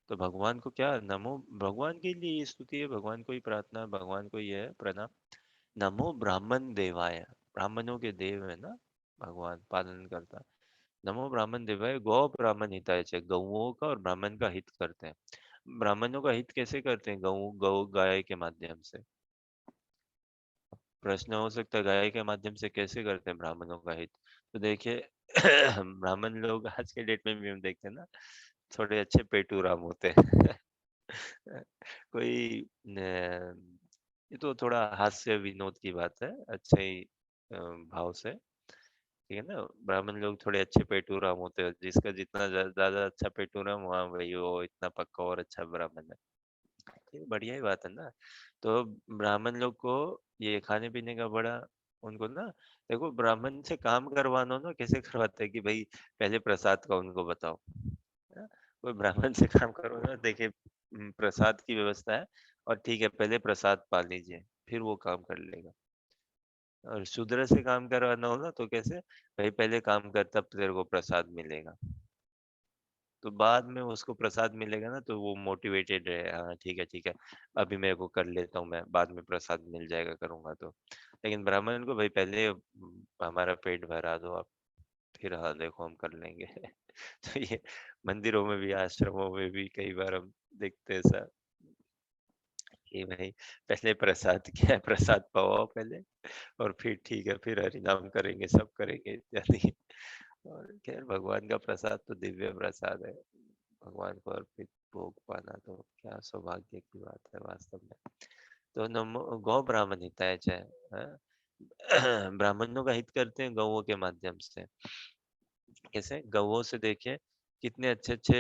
तो भगवान को क्या नमो, भगवान के लिए ये स्तुति है, भगवान को ही प्रार्थना, भगवान को ये है प्रणाम। नमो ब्राह्मण देवाय, ब्राह्मणों के देव है ना भगवान, पालन करता। नमो ब्राह्मण देवाय गौ ब्राह्मण हिताय च, गौओं का और ब्राह्मण का हित करते हैं। ब्राह्मणों का हित कैसे करते हैं, गौ गाय के माध्यम से। प्रश्न हो सकता है गाय के माध्यम से कैसे करते हैं ब्राह्मणों का हित। तो देखिए ब्राह्मण लोग आज के डेट में भी हम देखते हैं ना, थोड़े अच्छे पेटू राम होते हैं। कोई ये तो थोड़ा हास्य विनोद की बात है, अच्छे ही भाव से, ठीक है ना। ब्राह्मण लोग थोड़े अच्छे पेटूराम होते हैं, जिसका जितना ज्यादा अच्छा पेटूराम, वहाँ भाई वो इतना पक्का और अच्छा ब्राह्मण है। ये बढ़िया ही बात है ना। तो ब्राह्मण लोग को ये खाने पीने का बड़ा, उनको ना, देखो ब्राह्मण से काम करवाना ना कैसे करवाते हैं कि भाई पहले प्रसाद का उनको बताओ, है ना? कोई ब्राह्मण से काम करो ना, देखिए प्रसाद की व्यवस्था है, और ठीक है पहले प्रसाद पा लीजिए, फिर वो काम कर लेगा। और शूद्र से काम करवाना हो ना, तो कैसे, भाई पहले काम कर तब तेरे को प्रसाद मिलेगा। तो बाद में उसको प्रसाद मिलेगा ना, तो वो मोटिवेटेड है, हाँ ठीक है ठीक है, अभी मेरे को कर लेता हूँ, मैं बाद में प्रसाद मिल जाएगा करूंगा तो। लेकिन ब्राह्मण को भाई पहले हमारा पेट भरा दो आप, फिर हाँ देखो हम कर लेंगे। तो ये मंदिरों में भी आश्रमों में भी कई बार हम देखते हैं ऐसा, कि भाई पहले प्रसाद क्या है, प्रसाद पाओ पहले, और फिर ठीक है, फिर हरि नाम करेंगे, सब करेंगे इत्यादि। और खैर भगवान का प्रसाद तो दिव्य प्रसाद है, भगवान को अर्पित भोग पाना तो क्या सौभाग्य की बात है वास्तव में। तो नमो गौ ब्राह्मण हिताय च, ब्राह्मणों का हित करते हैं गौओं के माध्यम से। कैसे, गौओं से देखिए कितने अच्छे अच्छे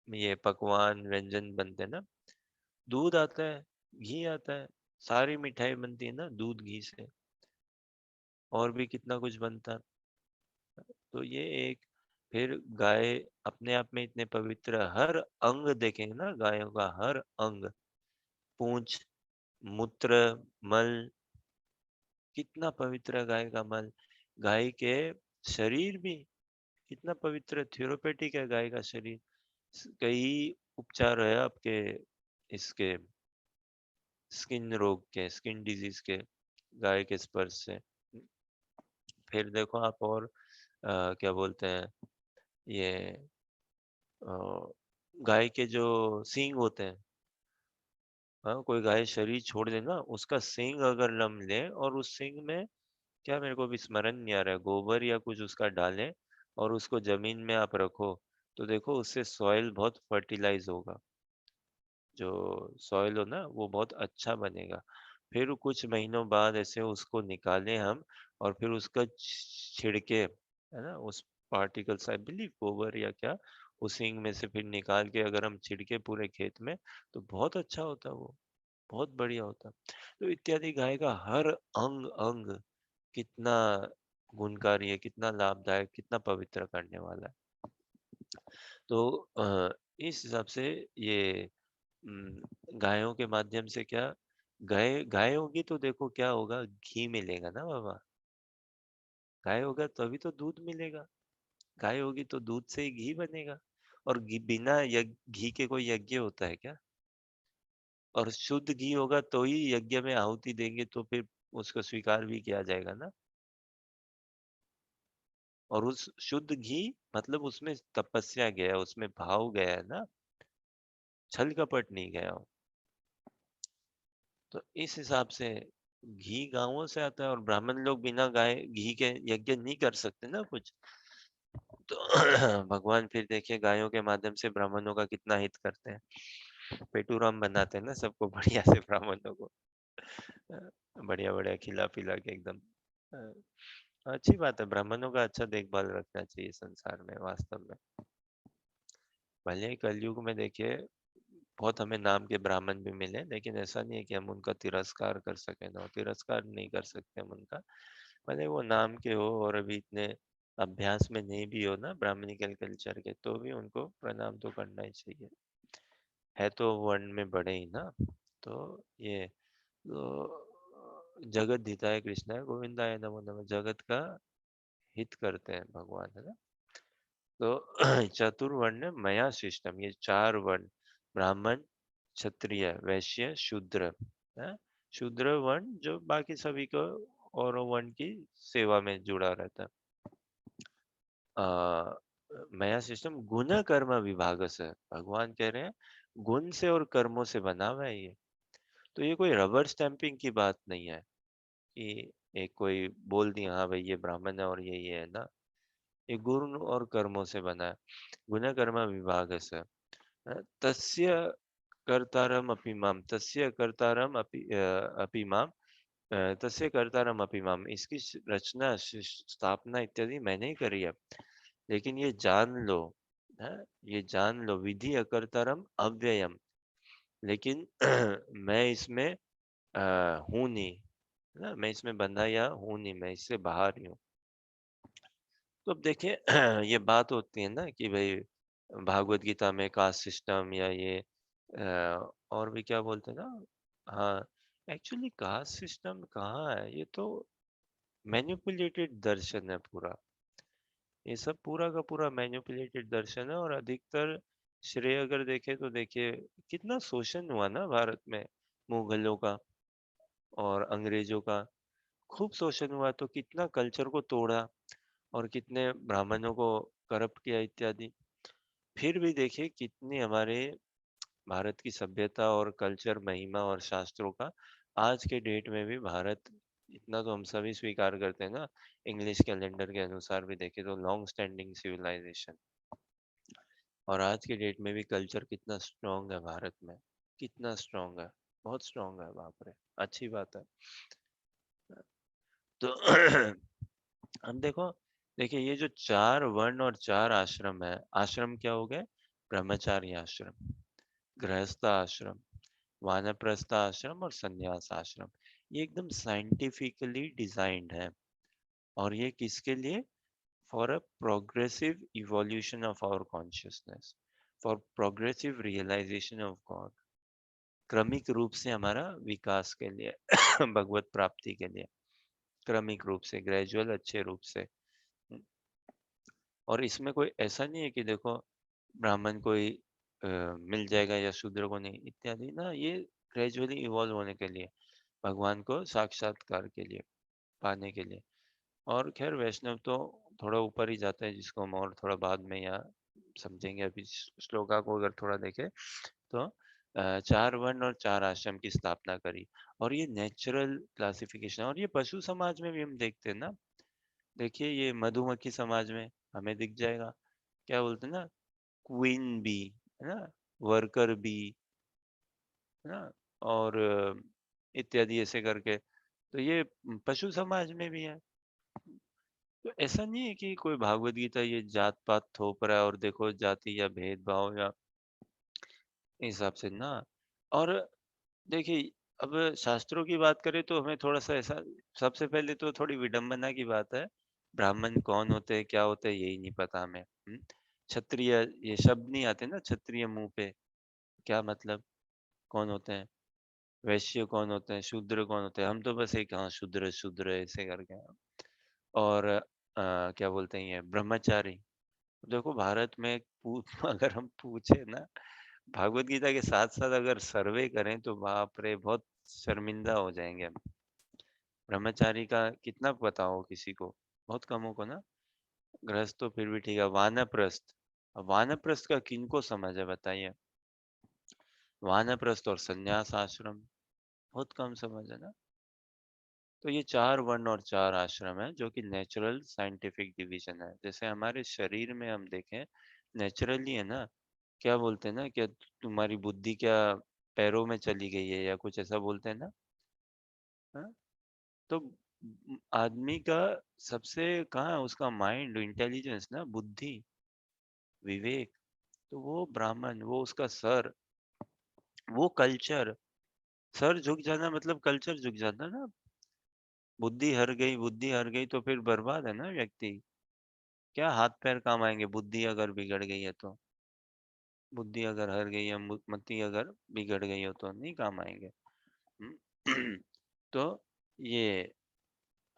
ये पकवान व्यंजन बनते हैं ना, दूध आता है, घी आता है, सारी मिठाई बनती है ना दूध घी से, और भी कितना कुछ बनता है। तो ये एक, फिर गाय अपने आप में इतने पवित्र, हर अंग देखेंगे ना गायों का, हर अंग, पूंछ, मूत्र, मल, कितना पवित्र है गाय का मल। गाय के शरीर भी कितना पवित्र, थ्योरोपेटिक है गाय का शरीर। कई उपचार है आपके इसके, स्किन रोग के, स्किन डिजीज के, गाय के स्पर्श से। फिर देखो आप, और क्या बोलते हैं ये, अ, गाय के जो सींग होते हैं, हाँ कोई गाय शरीर छोड़ दे ना, उसका सींग अगर लम ले और उस सींग में क्या मेरे को भी स्मरण नहीं आ रहा है, गोबर या कुछ उसका डालें और उसको जमीन में आप रखो, तो देखो उससे सॉइल बहुत फर्टिलाइज होगा, जो सॉइल हो ना वो बहुत अच्छा बनेगा। फिर कुछ महीनों बाद ऐसे उसको निकालें हम, और फिर उसका छिड़के, है ना, उस पार्टिकल्स, आई बिलीव गोबर या क्या, उस हिंग में से फिर निकाल के अगर हम छिड़के पूरे खेत में, तो बहुत अच्छा होता, वो बहुत बढ़िया होता। तो इत्यादि गाय का हर अंग अंग कितना गुणकारी है, कितना लाभदायक, कितना पवित्र करने वाला है। तो इस हिसाब से ये गायों के माध्यम से क्या, गाय गाय होगी तो देखो क्या होगा, घी मिलेगा ना बाबा। गाय होगा तभी तो दूध मिलेगा, गाय होगी तो दूध से ही घी बनेगा। और बिना घी के कोई यज्ञ होता है क्या? और शुद्ध घी होगा तो ही यज्ञ में आहुति देंगे, तो फिर उसको स्वीकार भी किया जाएगा ना। और उस शुद्ध घी मतलब उसमें तपस्या गया, उसमें भाव गया है ना, छल कपट नहीं गया हो। तो इस हिसाब से घी गांवों से आता है, और ब्राह्मण लोग बिना गाय घी के यज्ञ नहीं कर सकते ना कुछ। तो भगवान फिर देखिए गायों के माध्यम से ब्राह्मणों का कितना हित करते हैं, पेटूराम बनाते हैं ना सबको बढ़िया से, ब्राह्मणों को बढ़िया बढ़िया खिला पिला के एकदम। अच्छी बात है, ब्राह्मणों का अच्छा देखभाल रखना चाहिए संसार में वास्तव में। भले ही कलयुग में देखिए बहुत हमें नाम के ब्राह्मण भी मिले, लेकिन ऐसा नहीं है कि हम उनका तिरस्कार कर सके ना, तिरस्कार नहीं कर सकते हम उनका। भले वो नाम के हो और अभी इतने अभ्यास में नहीं भी हो ना ब्राह्मणिकल कल्चर के, तो भी उनको प्रणाम तो करना ही चाहिए, है तो वर्ण में बड़े ही ना। तो ये तो जगत हिताय कृष्णाय गोविंदाय नमो नमः, जगत का हित करते हैं भगवान, है ना। तो चतुर्वर्ण मया शिष्टम, ये चार वर्ण, ब्राह्मण, क्षत्रिय, वैश्य, शूद्र, है। शूद्र वर्ण जो बाकी सभी को और वर्ण की सेवा में जुड़ा रहता है। मया सिस्टम गुण कर्म विभाग से, भगवान कह रहे हैं गुण से और कर्मों से बना हुआ है ये। तो ये कोई रबर स्टैंपिंग की बात नहीं है कि एक कोई बोल दिया हाँ भाई ये ब्राह्मण है और ये है ना। ये गुण और कर्मों से बना है, गुण कर्म विभाग से। तस्य कर्तारम अपि माम, तस्य कर्तारम अपि अपि माम, तस्य कर्तारम अपि माम, इसकी रचना स्थापना इत्यादि मैंने ही करी है। लेकिन ये जान लो, है, ये जान लो विधि अकर्तारम अव्ययम, लेकिन मैं इसमें हूँ नहीं, है ना, मैं इसमें बंधा या हूँ नहीं, मैं इससे बाहर ही हूँ। तो अब देखिए ये बात होती है ना कि भाई भागवत गीता में कास्ट सिस्टम या ये और भी क्या बोलते हैं ना। हाँ, एक्चुअली कास्ट सिस्टम कहाँ है, ये तो मैनिपुलेटेड दर्शन है पूरा। ये सब पूरा का पूरा मैनिपुलेटेड दर्शन है, और अधिकतर श्रेय अगर देखे तो देखिए कितना शोषण हुआ ना भारत में, मुगलों का और अंग्रेजों का खूब शोषण हुआ, तो कितना कल्चर को तोड़ा और कितने ब्राह्मणों को करप्ट किया इत्यादि। फिर भी देखिए कितनी हमारे भारत की सभ्यता और कल्चर महिमा और शास्त्रों का आज के डेट में भी भारत, इतना तो हम सभी स्वीकार करते हैं ना, इंग्लिश कैलेंडर के अनुसार भी देखे तो लॉन्ग स्टैंडिंग सिविलाइजेशन। और आज के डेट में भी कल्चर कितना स्ट्रांग है भारत में, कितना स्ट्रांग है, बहुत स्ट्रांग है, बाप रे, अच्छी बात है। तो हम देखो, देखिए ये जो चार वर्ण और चार आश्रम है, आश्रम क्या हो गए, ब्रह्मचार्य आश्रम, गृहस्थ आश्रम, वानप्रस्थ आश्रम और संन्यास आश्रम, ये एकदम साइंटिफिकली डिजाइंड है। और ये किसके लिए, for a progressive evolution of our consciousness, for progressive realisation of God, क्रमिक रूप से हमारा विकास के लिए भगवत प्राप्ति के लिए, क्रमिक रूप से, ग्रेजुअल अच्छे रूप से। और इसमें कोई ऐसा नहीं है कि देखो ब्राह्मण को ही मिल जाएगा या शूद्र को नहीं इत्यादि ना, ये ग्रेजुअली इवॉल्व होने के लिए, भगवान को साक्षात्कार के लिए, पाने के लिए। और खैर वैष्णव तो थोड़ा ऊपर ही जाता है, जिसको हम और थोड़ा बाद में यहाँ समझेंगे। अभी श्लोका को अगर थोड़ा देखें तो 4 वर्ण और 4 आश्रम की स्थापना करी। और ये नेचुरल क्लासिफिकेशन, और ये पशु समाज में भी हम देखते हैं ना। देखिए ये मधुमक्खी समाज में हमें दिख जाएगा, क्या बोलते हैं ना, क्वीन बी, है ना, वर्कर बी, है ना, और इत्यादि ऐसे करके। तो ये पशु समाज में भी है। तो ऐसा नहीं है कि कोई भागवत गीता ये जात पात थोप रहा है और देखो जाति या भेदभाव या हिसाब से ना। और देखिए, अब शास्त्रों की बात करें तो हमें थोड़ा-सा ऐसा, सबसे पहले तो थोड़ी विडंबना की बात है। ब्राह्मण कौन होते हैं, क्या होते हैं, यही नहीं पता हमें। क्षत्रिय, ये शब्द नहीं आते ना क्षत्रिय मुँह पे, क्या मतलब, कौन होते हैं? वैश्य कौन होते हैं? शूद्र कौन होते हैं? हम तो बस एक, हाँ, शूद्र, शूद्र ऐसे करके। और क्या बोलते हैं ये ब्रह्मचारी। देखो भारत में पू अगर हम पूछे ना, भागवत गीता के साथ-साथ अगर सर्वे करें तो बाप रे! बहुत शर्मिंदा हो जाएँगे हम। ब्रह्मचारी का कितना पता हो किसी को? बहुत कमों को ना। गृहस्थ तो फिर भी ठीक है, वानप्रस्थ। अब वानप्रस्थ का किनको समझ है बताइए? वानप्रस्थ और संन्यास आश्रम, बहुत कम समझ है ना। तो ये 4 वर्ण और 4 आश्रम है जो कि नेचुरल साइंटिफिक डिवीजन है। जैसे हमारे शरीर में हम देखें, नेचुरली है ना, क्या बोलते हैं ना, क्या तुम्हारी बुद्धि क्या पैरों में चली गई है या कुछ ऐसा बोलते हैं ना। हाँ? तो आदमी का सबसे कहाँ है उसका माइंड, इंटेलिजेंस ना, बुद्धि, विवेक, तो वो ब्राह्मण, वो उसका सर, वो कल्चर। सर झुक जाना मतलब कल्चर झुक जाता ना। बुद्धि हार गई तो फिर बर्बाद है ना व्यक्ति। क्या हाथ पैर काम आएंगे बुद्धि अगर बिगड़ गई है तो? बुद्धि अगर हार गई या मति अगर बिगड़ गई हो तो नहीं काम आएंगे। हम्म। तो ये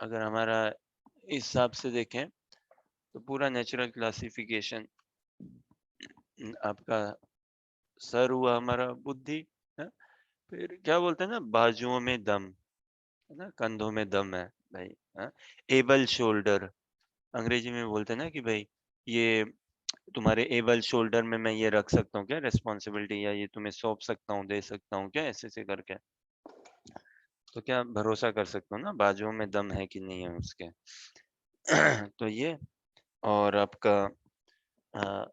अगर हमारा इस हिसाब से देखें तो पूरा नेचुरल क्लासिफिकेशन, आपका सर हुआ हमारा बुद्धि, है? फिर क्या बोलते हैं ना, बाजुओं में दम, है ना, कंधों में दम है भाई, है? एबल शोल्डर, अंग्रेजी में बोलते हैं ना कि भाई ये तुम्हारे एबल शोल्डर में मैं ये रख सकता हूँ क्या रिस्पॉन्सिबिलिटी, या ये तुम्हें सौंप सकता हूँ, दे सकता हूँ क्या, ऐसे ऐसे करके। तो क्या भरोसा कर सकता हूँ ना बाजुओं में दम है कि नहीं है उसके। तो ये, और आपका अ,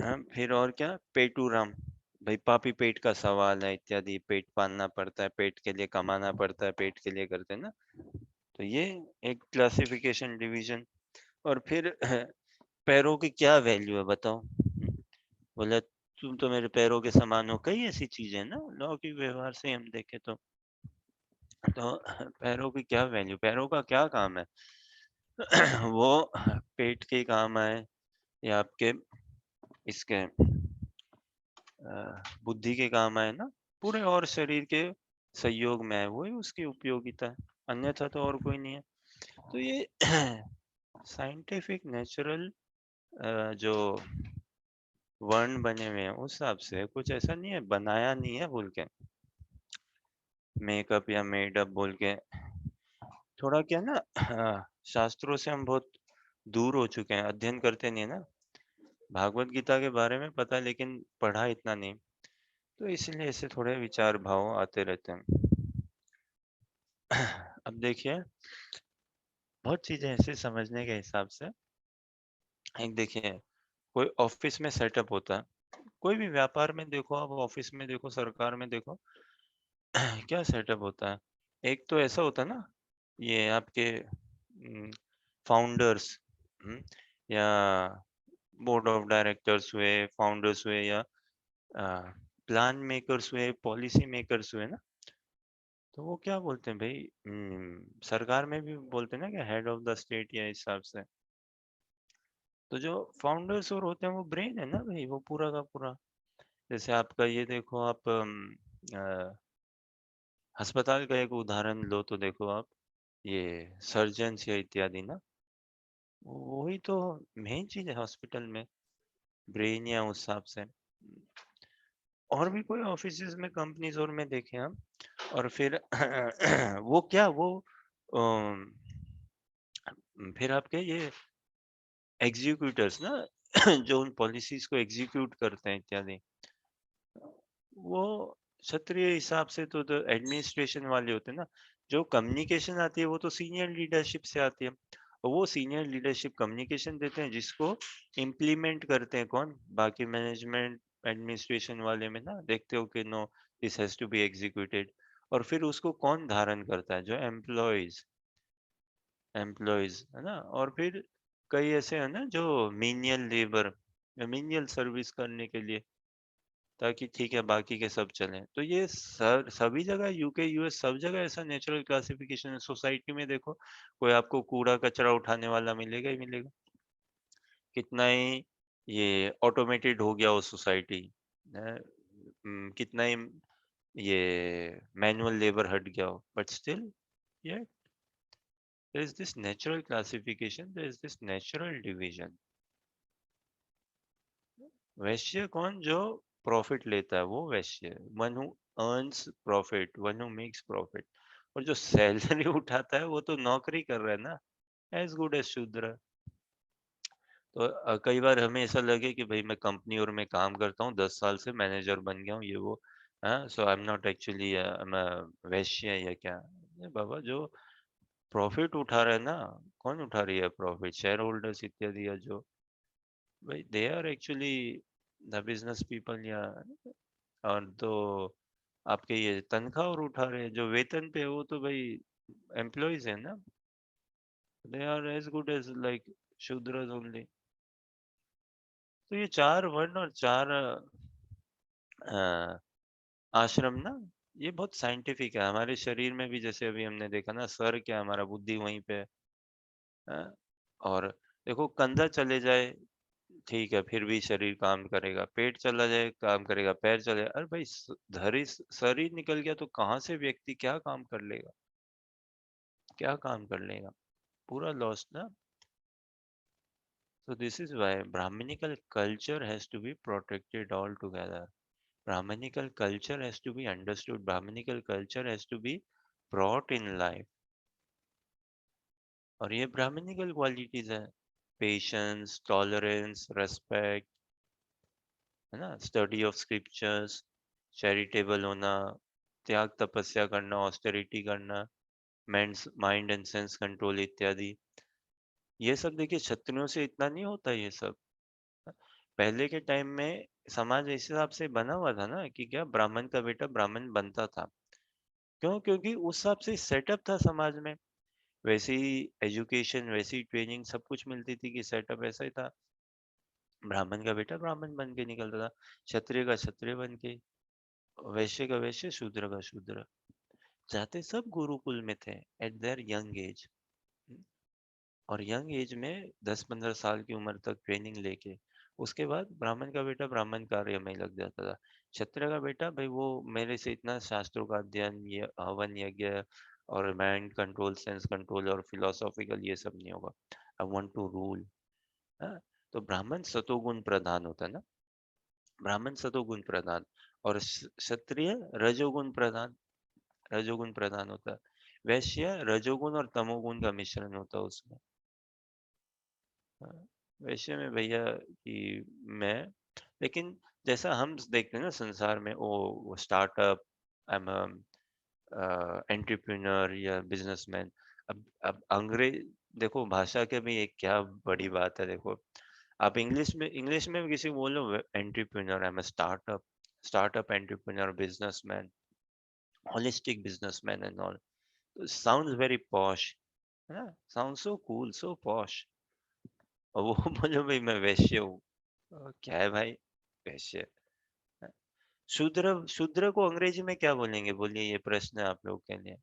हाँ, फिर और क्या, पेटूराम, भाई पापी पेट का सवाल है इत्यादि, पेट पालना पड़ता है, पेट के लिए कमाना पड़ता है, पेट के लिए करते हैं ना। तो ये एक क्लासिफिकेशन डिवीजन। और फिर पैरों की क्या वैल्यू है बताओ? बोला तुम तो मेरे पैरों के समान हो, कई ऐसी चीजें हैं ना लौकिक व्यवहार से हम देखें तो। तो पैरों की क्या वैल्यू, पैरों का क्या काम है? वो पेट के काम आए या आपके इसके बुद्धि के काम आए ना, पूरे और शरीर के सहयोग में है, वही उसकी उपयोगिता है, अन्यथा तो और कोई नहीं है। तो ये साइंटिफिक नेचुरल जो वर्ण बने हुए हैं उस हिसाब से, कुछ ऐसा नहीं है, बनाया नहीं है बोल के, मेकअप या मेडअप बोल के। थोड़ा क्या ना, शास्त्रों से हम बहुत दूर हो चुके हैं, अध्ययन करते नहीं है ना। भागवत गीता के बारे में पता है लेकिन पढ़ा इतना नहीं, तो इसलिए ऐसे थोड़े विचार भाव आते रहते हैं। अब देखिए, बहुत चीजें ऐसे समझने के हिसाब से, एक देखिए, कोई ऑफिस में सेटअप होता है, कोई भी व्यापार में देखो आप, ऑफिस में देखो, सरकार में देखो, क्या सेटअप होता है। एक तो ऐसा होता है ना, ये आपके फाउंडर्स, या बोर्ड ऑफ डायरेक्टर्स हुए, फाउंडर्स हुए, या प्लान मेकर्स हुए, पॉलिसी मेकर्स हुए ना, तो वो क्या बोलते हैं भाई, सरकार में भी बोलते हैं ना कि हेड ऑफ द स्टेट या हिसाब से। तो जो फाउंडर्स और होते हैं वो ब्रेन है ना भाई, वो पूरा का पूरा। जैसे आपका ये देखो आप, अस्पताल का एक उदाहरण लो तो देखो आप, ये सर्जन्स या इत्यादि ना, वही तो मेन चीज है हॉस्पिटल में, ब्रेन या उस हिसाब से। और भी कोई ऑफिसेज में, कंपनीज और में देखें हम। और फिर वो क्या, वो अम, फिर आपके ये एग्जीक्यूटर्स ना, जो उन पॉलिसीज को एग्जीक्यूट करते हैं इत्यादि, वो क्षत्रिय हिसाब से तो एडमिनिस्ट्रेशन वाले होते हैं ना, जो कम्युनिकेशन आती है वो तो सीनियर लीडरशिप से आती है, और वो सीनियर लीडरशिप कम्युनिकेशन देते हैं, जिसको इम्प्लीमेंट करते हैं कौन, बाकी मैनेजमेंट एडमिनिस्ट्रेशन वाले में ना, देखते हो कि no this has to be executed, और फिर उसको कौन धारण करता है, जो एम्प्लॉयज है ना। और फिर कई ऐसे है ना जो मीनियल लेबर, मीनियल सर्विस करने के लिए, ताकि ठीक है बाकी के सब चलें। तो ये सभी जगह यूके यूएस सब जगह ऐसा नेचुरल क्लासिफिकेशन है। सोसाइटी में देखो, कोई आपको कूड़ा कचरा उठाने वाला मिलेगा ही मिलेगा, कितना ही ये ऑटोमेटेड हो गया हो सोसाइटी, कितना ही ये मैनुअल लेबर हट गया हो, बट स्टिल ये there is this natural classification, there is this natural division. वैश्य कौन, जो प्रॉफिट लेता है वो वैश्य है, one who earns profit, one who makes profit. और जो सैलरी उठाता है वो तो नौकरी कर रहा है ना, एज गुड एज शूद्र। तो कई बार हमें ऐसा लगे कि भाई मैं कंपनी और मैं काम करता हूँ 10 साल से, मैनेजर बन गया हूँ ये वो, हाँ, सो आई एम नॉट एक्चुअली वैश्य या क्या। नहीं बाबा, जो प्रॉफिट उठा रहा है ना, कौन उठा रही है प्रॉफिट, शेयर होल्डर्स इत्यादि, या जो भाई they are actually the business people, या और तो आपके ये तनख्वाह और उठा रहे हैं, जो वेतन पे है वो तो भाई एम्प्लॉयज है ना, they are as good as like Shudras only. तो ये 4 वर्ण और 4 आश्रम ना, ये बहुत साइंटिफिक है। हमारे शरीर में भी जैसे अभी हमने देखा ना, सर क्या, हमारा बुद्धि वहीं पे है, हाँ? और देखो कंधा चले जाए ठीक है, फिर भी शरीर काम करेगा, पेट चला जाए काम करेगा, पैर चले, अरे भाई सर ही निकल गया तो कहाँ से व्यक्ति क्या काम कर लेगा, क्या काम कर लेगा, पूरा लॉस्ट ना। So this is why Brahminical culture has to be protected altogether. Brahminical culture has to be understood. Brahminical culture has to be brought in life. और ये Brahminical qualities है, patience, tolerance, respect, है ना, study of scriptures, charitable होना, त्याग तपस्या करना, austerity करना, माइंड एंड सेंस कंट्रोल इत्यादि। ये सब देखिए क्षत्रियों से इतना नहीं होता ये सब। पहले के टाइम में समाज इस हिसाब से बना हुआ था ना कि क्या, ब्राह्मण का बेटा ब्राह्मण बनता था, क्यों, क्योंकि उस हिसाब से सेटअप था समाज में, वैसी एजुकेशन, वैसी ट्रेनिंग सब कुछ मिलती थी कि सेटअप ऐसा ही था। ब्राह्मण का बेटा ब्राह्मण बन के निकलता था, क्षत्रिय का क्षत्रिय बन के, वैश्य का वैश्य, शूद्र का शूद्र। जाते सब गुरुकुल में थे एट देयर यंग एज। और यंग एज में 10-15 साल की उम्र तक ट्रेनिंग लेके उसके बाद ब्राह्मण का बेटा ब्राह्मण कार्य में लग जाता था। क्षत्रिय का बेटा भाई वो मेरे से इतना शास्त्रों का अध्ययन, ये हवन यज्ञ और माइंड कंट्रोल, सेंस कंट्रोल और फिलोसॉफिकल ये सब नहीं होगा, आई वांट टू रूल। तो ब्राह्मण सतोगुण प्रधान होता है ना, ब्राह्मण सतोगुण प्रधान, और क्षत्रिय रजोगुण प्रधान, रजोगुण प्रधान होता है। वैश्य रजोगुण और तमोगुण का मिश्रण होता है उसमें। हाँ, वैश्य में भैया कि मैं, लेकिन जैसा हम देखते हैं ना संसार में, वो स्टार्टअप, आई एम एंटरप्रेन्योर या बिजनेसमैन। अब अंग्रेज, देखो भाषा के भी एक क्या बड़ी बात है। देखो आप इंग्लिश में भी किसी को बोलो entrepreneur, I am startup, startup entrepreneur, businessman, holistic businessman and all. Sounds very posh. Yeah, sounds so cool, so posh. और वो बोलो भाई मैं वैश्य हूँ, क्या है भाई वैश्य। शूद्र, शूद्र को अंग्रेजी में क्या बोलेंगे, बोलिए, ये प्रश्न है आप लोग के लिए।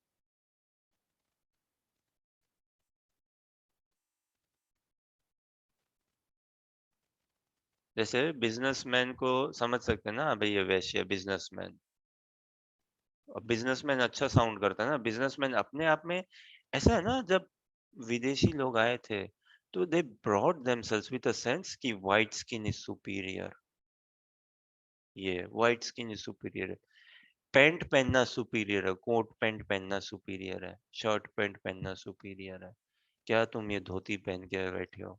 जैसे बिजनेसमैन को समझ सकते हैं ना भाई, ये वैश्य बिजनेसमैन। और बिजनेसमैन अच्छा साउंड करता है ना, बिजनेसमैन अपने आप में ऐसा है ना। जब विदेशी लोग आए थे तो they brought themselves with a sense कि व्हाइट स्किन इज सुपीरियर, ये व्हाइट स्किन इज सुपीरियर है, पैंट पहनना सुपीरियर है, कोट पैंट पहनना सुपीरियर है, शर्ट पैंट पहनना सुपीरियर है, क्या तुम ये धोती पहन के बैठे हो।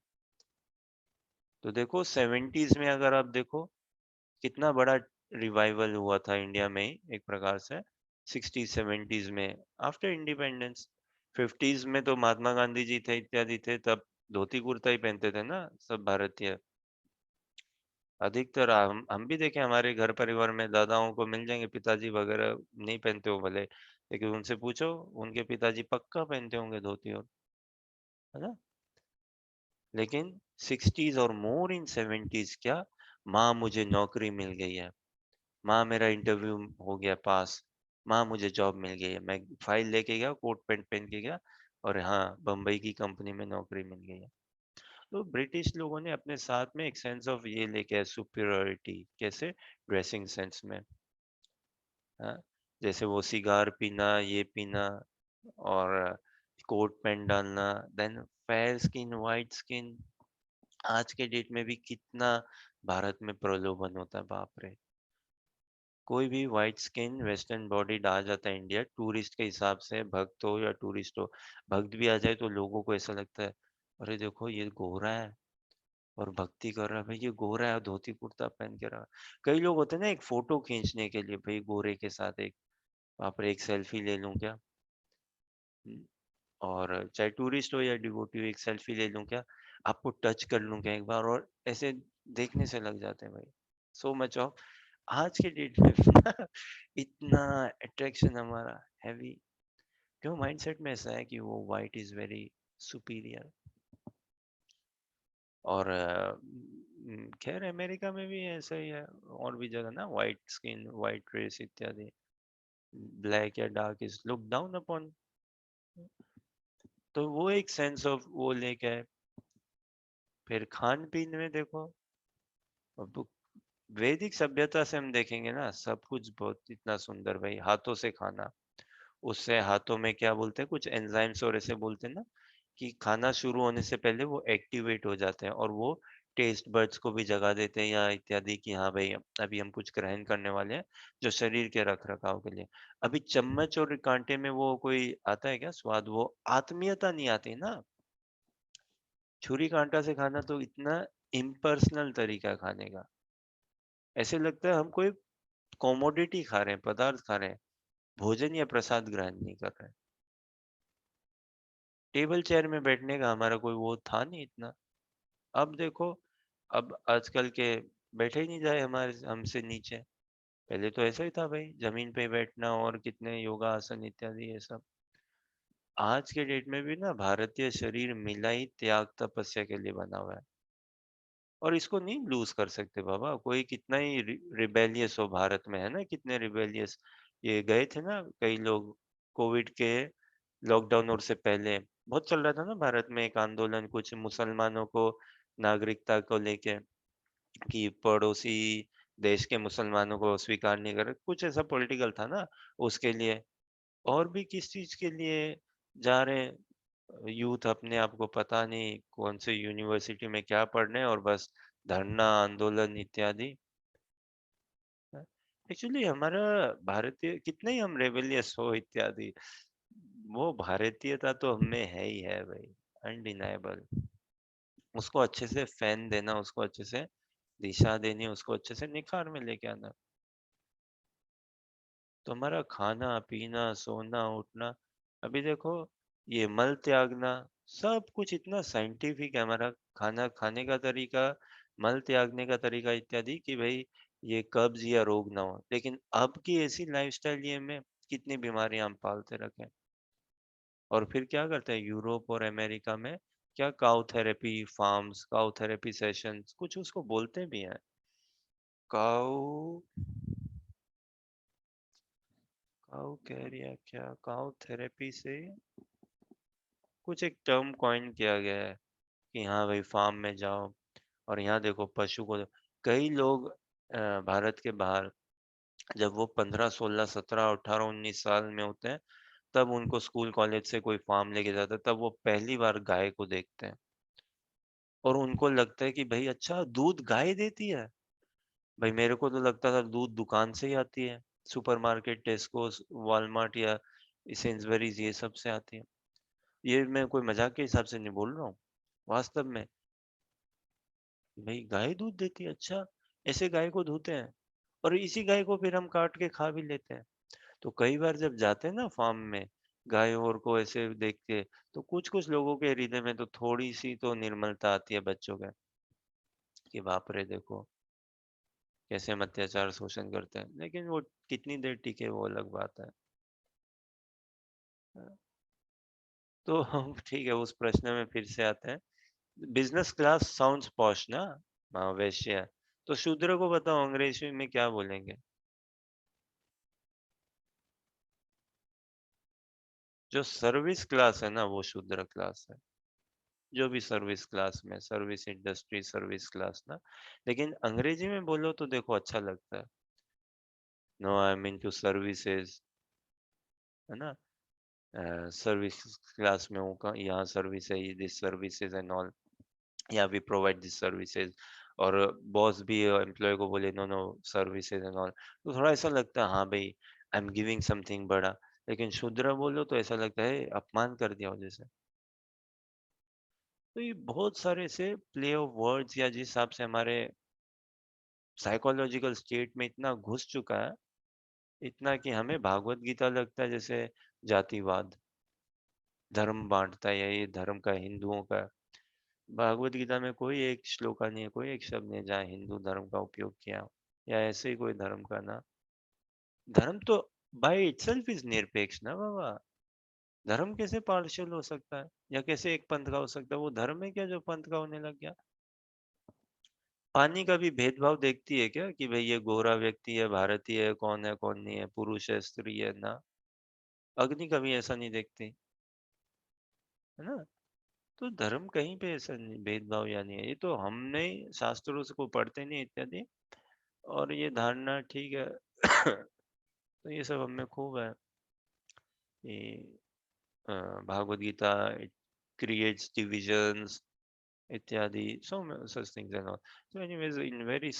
तो देखो 70s में अगर आप देखो कितना बड़ा रिवाइवल हुआ था इंडिया में ही एक प्रकार से 60s 70s में आफ्टर इंडिपेंडेंस। 50s में तो महात्मा गांधी जी थे इत्यादि थे, तब धोती कुर्ता ही पहनते थे ना सब भारतीय। अधिकतर हम भी देखें हमारे घर परिवार में दादाओं को मिल जाएंगे, पिताजी वगैरह नहीं पहनते हो भले, लेकिन उनसे पूछो उनके पिताजी पक्का पहनते होंगे धोती, और है ना। लेकिन 60s और मोर इन 70s क्या, माँ मुझे नौकरी मिल गई है, माँ मेरा इंटरव्यू हो गया पास, माँ मुझे जॉब मिल गई है, मैं फाइल लेके गया कोट पैंट पहन के गया और हाँ बम्बई की कंपनी में नौकरी मिल गई है। तो ब्रिटिश लोगों ने अपने साथ में एक सेंस ऑफ ये लेके आए सुपीरियरिटी, कैसे, ड्रेसिंग सेंस में। हाँ, जैसे वो सिगार पीना, ये पीना, और कोट पैंट डालना, then fair skin white skin. आज के डेट में भी कितना भारत में प्रलोभन होता है, बाप रे। कोई भी व्हाइट स्किन वेस्टर्न बॉडी आ जाता है इंडिया टूरिस्ट के हिसाब से, भक्त हो या टूरिस्ट हो, भक्त भी आ जाए तो लोगों को ऐसा लगता है अरे देखो ये गोरा है और भक्ति कर रहा है, भाई ये गोरा है धोती कुर्ता पहन के रहा। कई लोग होते हैं ना एक फोटो खींचने के लिए, भाई गोरे के साथ एक, वहां पर एक सेल्फी ले लूं क्या। हम्म, और चाहे टूरिस्ट हो या डिवोटी हो, एक सेल्फी ले लूं क्या, आपको टच कर लूं क्या एक बार, और ऐसे देखने से लग जाते हैं भाई। सो मच ऑफ आज के डेट में इतना अट्रैक्शन हमारा हैवी, क्यों माइंडसेट में ऐसा है कि वो वाइट इज वेरी सुपीरियर। और खैर अमेरिका में भी ऐसा ही है, और भी जगह ना, वाइट स्किन वाइट रेस इत्यादि, ब्लैक या dark is look down upon. तो वो एक सेंस ऑफ वो लेके आए। फिर खान पीन में देखो, अब वैदिक सभ्यता से हम देखेंगे ना, सब कुछ बहुत इतना सुंदर, भाई हाथों से खाना, उससे हाथों में क्या बोलते हैं कुछ एंजाइम्स और ऐसे बोलते हैं ना, कि खाना शुरू होने से पहले वो एक्टिवेट हो जाते हैं और वो टेस्ट बड्स को भी जगा देते हैं या इत्यादि, कि हाँ भाई अभी हम कुछ ग्रहण करने वाले हैं जो शरीर के रख रखाव के लिए। अभी चम्मच और कांटे में वो कोई आता है क्या स्वाद, वो आत्मीयता नहीं आती ना। छुरी कांटा से खाना तो इतना इम्पर्सनल तरीका है खाने का, ऐसे लगता है हम कोई कॉमोडिटी खा रहे हैं, पदार्थ खा रहे हैं, भोजन या प्रसाद ग्रहण नहीं कर रहे हैं। टेबल चेयर में बैठने का हमारा कोई वो था नहीं इतना। अब देखो, अब आजकल के बैठे ही नहीं जाए हमारे हमसे नीचे। पहले तो ऐसा ही था भाई, जमीन पे बैठना और कितने योगा आसन इत्यादि ये सब। आज के डेट में भी ना भारतीय शरीर मिला ही त्याग तपस्या के लिए बना हुआ है, और इसको नहीं लूज कर सकते बाबा। कोई कितना ही रिबेलियस हो भारत में, है ना, कितने रिबेलियस। ये गए थे ना कई लोग कोविड के लॉकडाउन और से पहले, बहुत चल रहा था ना भारत में एक आंदोलन कुछ मुसलमानों को नागरिकता को लेके, कि पड़ोसी देश के मुसलमानों को स्वीकार नहीं कर रहे, कुछ ऐसा पॉलिटिकल था ना उसके लिए। और भी किस चीज के लिए जा रहे हैं यूथ, अपने आप को पता नहीं कौन से यूनिवर्सिटी में क्या पढ़ने, और बस धरना आंदोलन इत्यादि। एक्चुअली हमारा भारतीय कितने ही हम रेबेलियस हो इत्यादि, वो भारतीयता तो हमें है ही है भाई, अनडिनाएबल। उसको अच्छे से फैन देना, उसको अच्छे से दिशा देनी, उसको अच्छे से निखार में लेके आना। तो हमारा खाना पीना सोना उठना, अभी देखो ये मल त्यागना, सब कुछ इतना साइंटिफिक है हमारा, खाना खाने का तरीका, मल त्यागने का तरीका इत्यादि, कि भाई ये कब्ज या रोग ना हो। लेकिन अब की ऐसी लाइफस्टाइल ये में कितनी बीमारियां हम पालते रखे। और फिर क्या करते हैं यूरोप और अमेरिका में, क्या cow therapy farms, cow therapy sessions कुछ उसको बोलते भी हैं, काउ, काउ कैरिया, क्या काउ थेरेपी से कुछ एक टर्म कॉइन किया गया है, कि हाँ भाई फार्म में जाओ और यहाँ देखो पशु को। कई लोग भारत के बाहर, जब वो 15 16 17 18 19 साल में होते हैं, तब उनको स्कूल कॉलेज से कोई फार्म लेके जाता है, तब वो पहली बार गाय को देखते हैं और उनको लगता है कि भाई अच्छा दूध गाय देती है। भाई मेरे को तो लगता था दूध दुकान से ही आती है, सुपरमार्केट टेस्को वॉलमार्ट या सेन्सबरीज ये सब से आती है। ये मैं कोई मजाक के हिसाब से नहीं बोल रहा हूँ, वास्तव में। भाई गाय दूध देती है, अच्छा ऐसे गाय को धोते हैं। और इसी गाय को फिर हम काट के खा भी लेते हैं। तो कई बार जब जाते हैं ना फार्म में, गाय और को ऐसे देख के, तो कुछ-कुछ लोगों के हृदय में तो थोड़ी-सी तो निर्मलता आती है बच्चों के, कि बाप रे! देखो कैसे हम अत्याचार शोषण करते हैं। लेकिन वो कितनी देर टिके वो अलग बात है। तो हम ठीक है, उस प्रश्न में फिर से आते हैं। बिज़नेस क्लास साउंड्स पॉश ना? हाँ, वैश्य। तो शूद्र को बताओ अंग्रेजी में क्या बोलेंगे? जो सर्विस क्लास है ना, वो शूद्र क्लास है। जो भी सर्विस क्लास में, सर्विस इंडस्ट्री, सर्विस क्लास ना। लेकिन अंग्रेजी में बोलो तो देखो अच्छा लगता है। No I am into services, है ना? सर्विस क्लास में हूँ, यहाँ सर्विस है, दिस सर्विसेज एंड ऑल, या वी प्रोवाइड दिस सर्विसेज। और बॉस भी एम्प्लॉय को बोले no no services and all, तो थोड़ा ऐसा लगता है हाँ भाई आई एम गिविंग समथिंग बड़ा। लेकिन शूद्र बोलो तो ऐसा लगता है अपमान कर दिया हो जैसे। तो ये बहुत सारे से प्ले ऑफ वर्ड्स, या जिस हिसाब से हमारे साइकोलॉजिकल स्टेट में इतना घुस चुका है, इतना कि हमें भागवत गीता लगता है जैसे जातिवाद, धर्म बांटता है, या ये धर्म का हिंदुओं का। भागवत गीता में कोई एक श्लोका नहीं है, कोई एक शब्द नहीं है जहाँ हिंदू धर्म का उपयोग किया हो, या ऐसे ही कोई धर्म का ना। धर्म तो बाय इटसेल्फ इज निरपेक्ष ना बाबा। धर्म कैसे पार्शियल हो सकता है, या कैसे एक पंथ का हो सकता है? वो धर्म है क्या जो पंथ का होने लग गया? पानी का भी भेदभाव देखती है क्या, कि भाई ये गोरा व्यक्ति है, भारतीय है, कौन नहीं है, पुरुष है, स्त्री है ना? अग्नि कभी ऐसा नहीं देखती, है ना? तो धर्म कहीं पे ऐसा नहीं, भेदभाव या नहीं है, ये तो हमने शास्त्रों से को पढ़ते नहीं इत्यादि, और ये धारणा ठीक है। तो ये सब हमें खूब है कि भागवत गीता क्रिएट्स डिविजन्स इत्यादि, so such things and all. So anyways, in very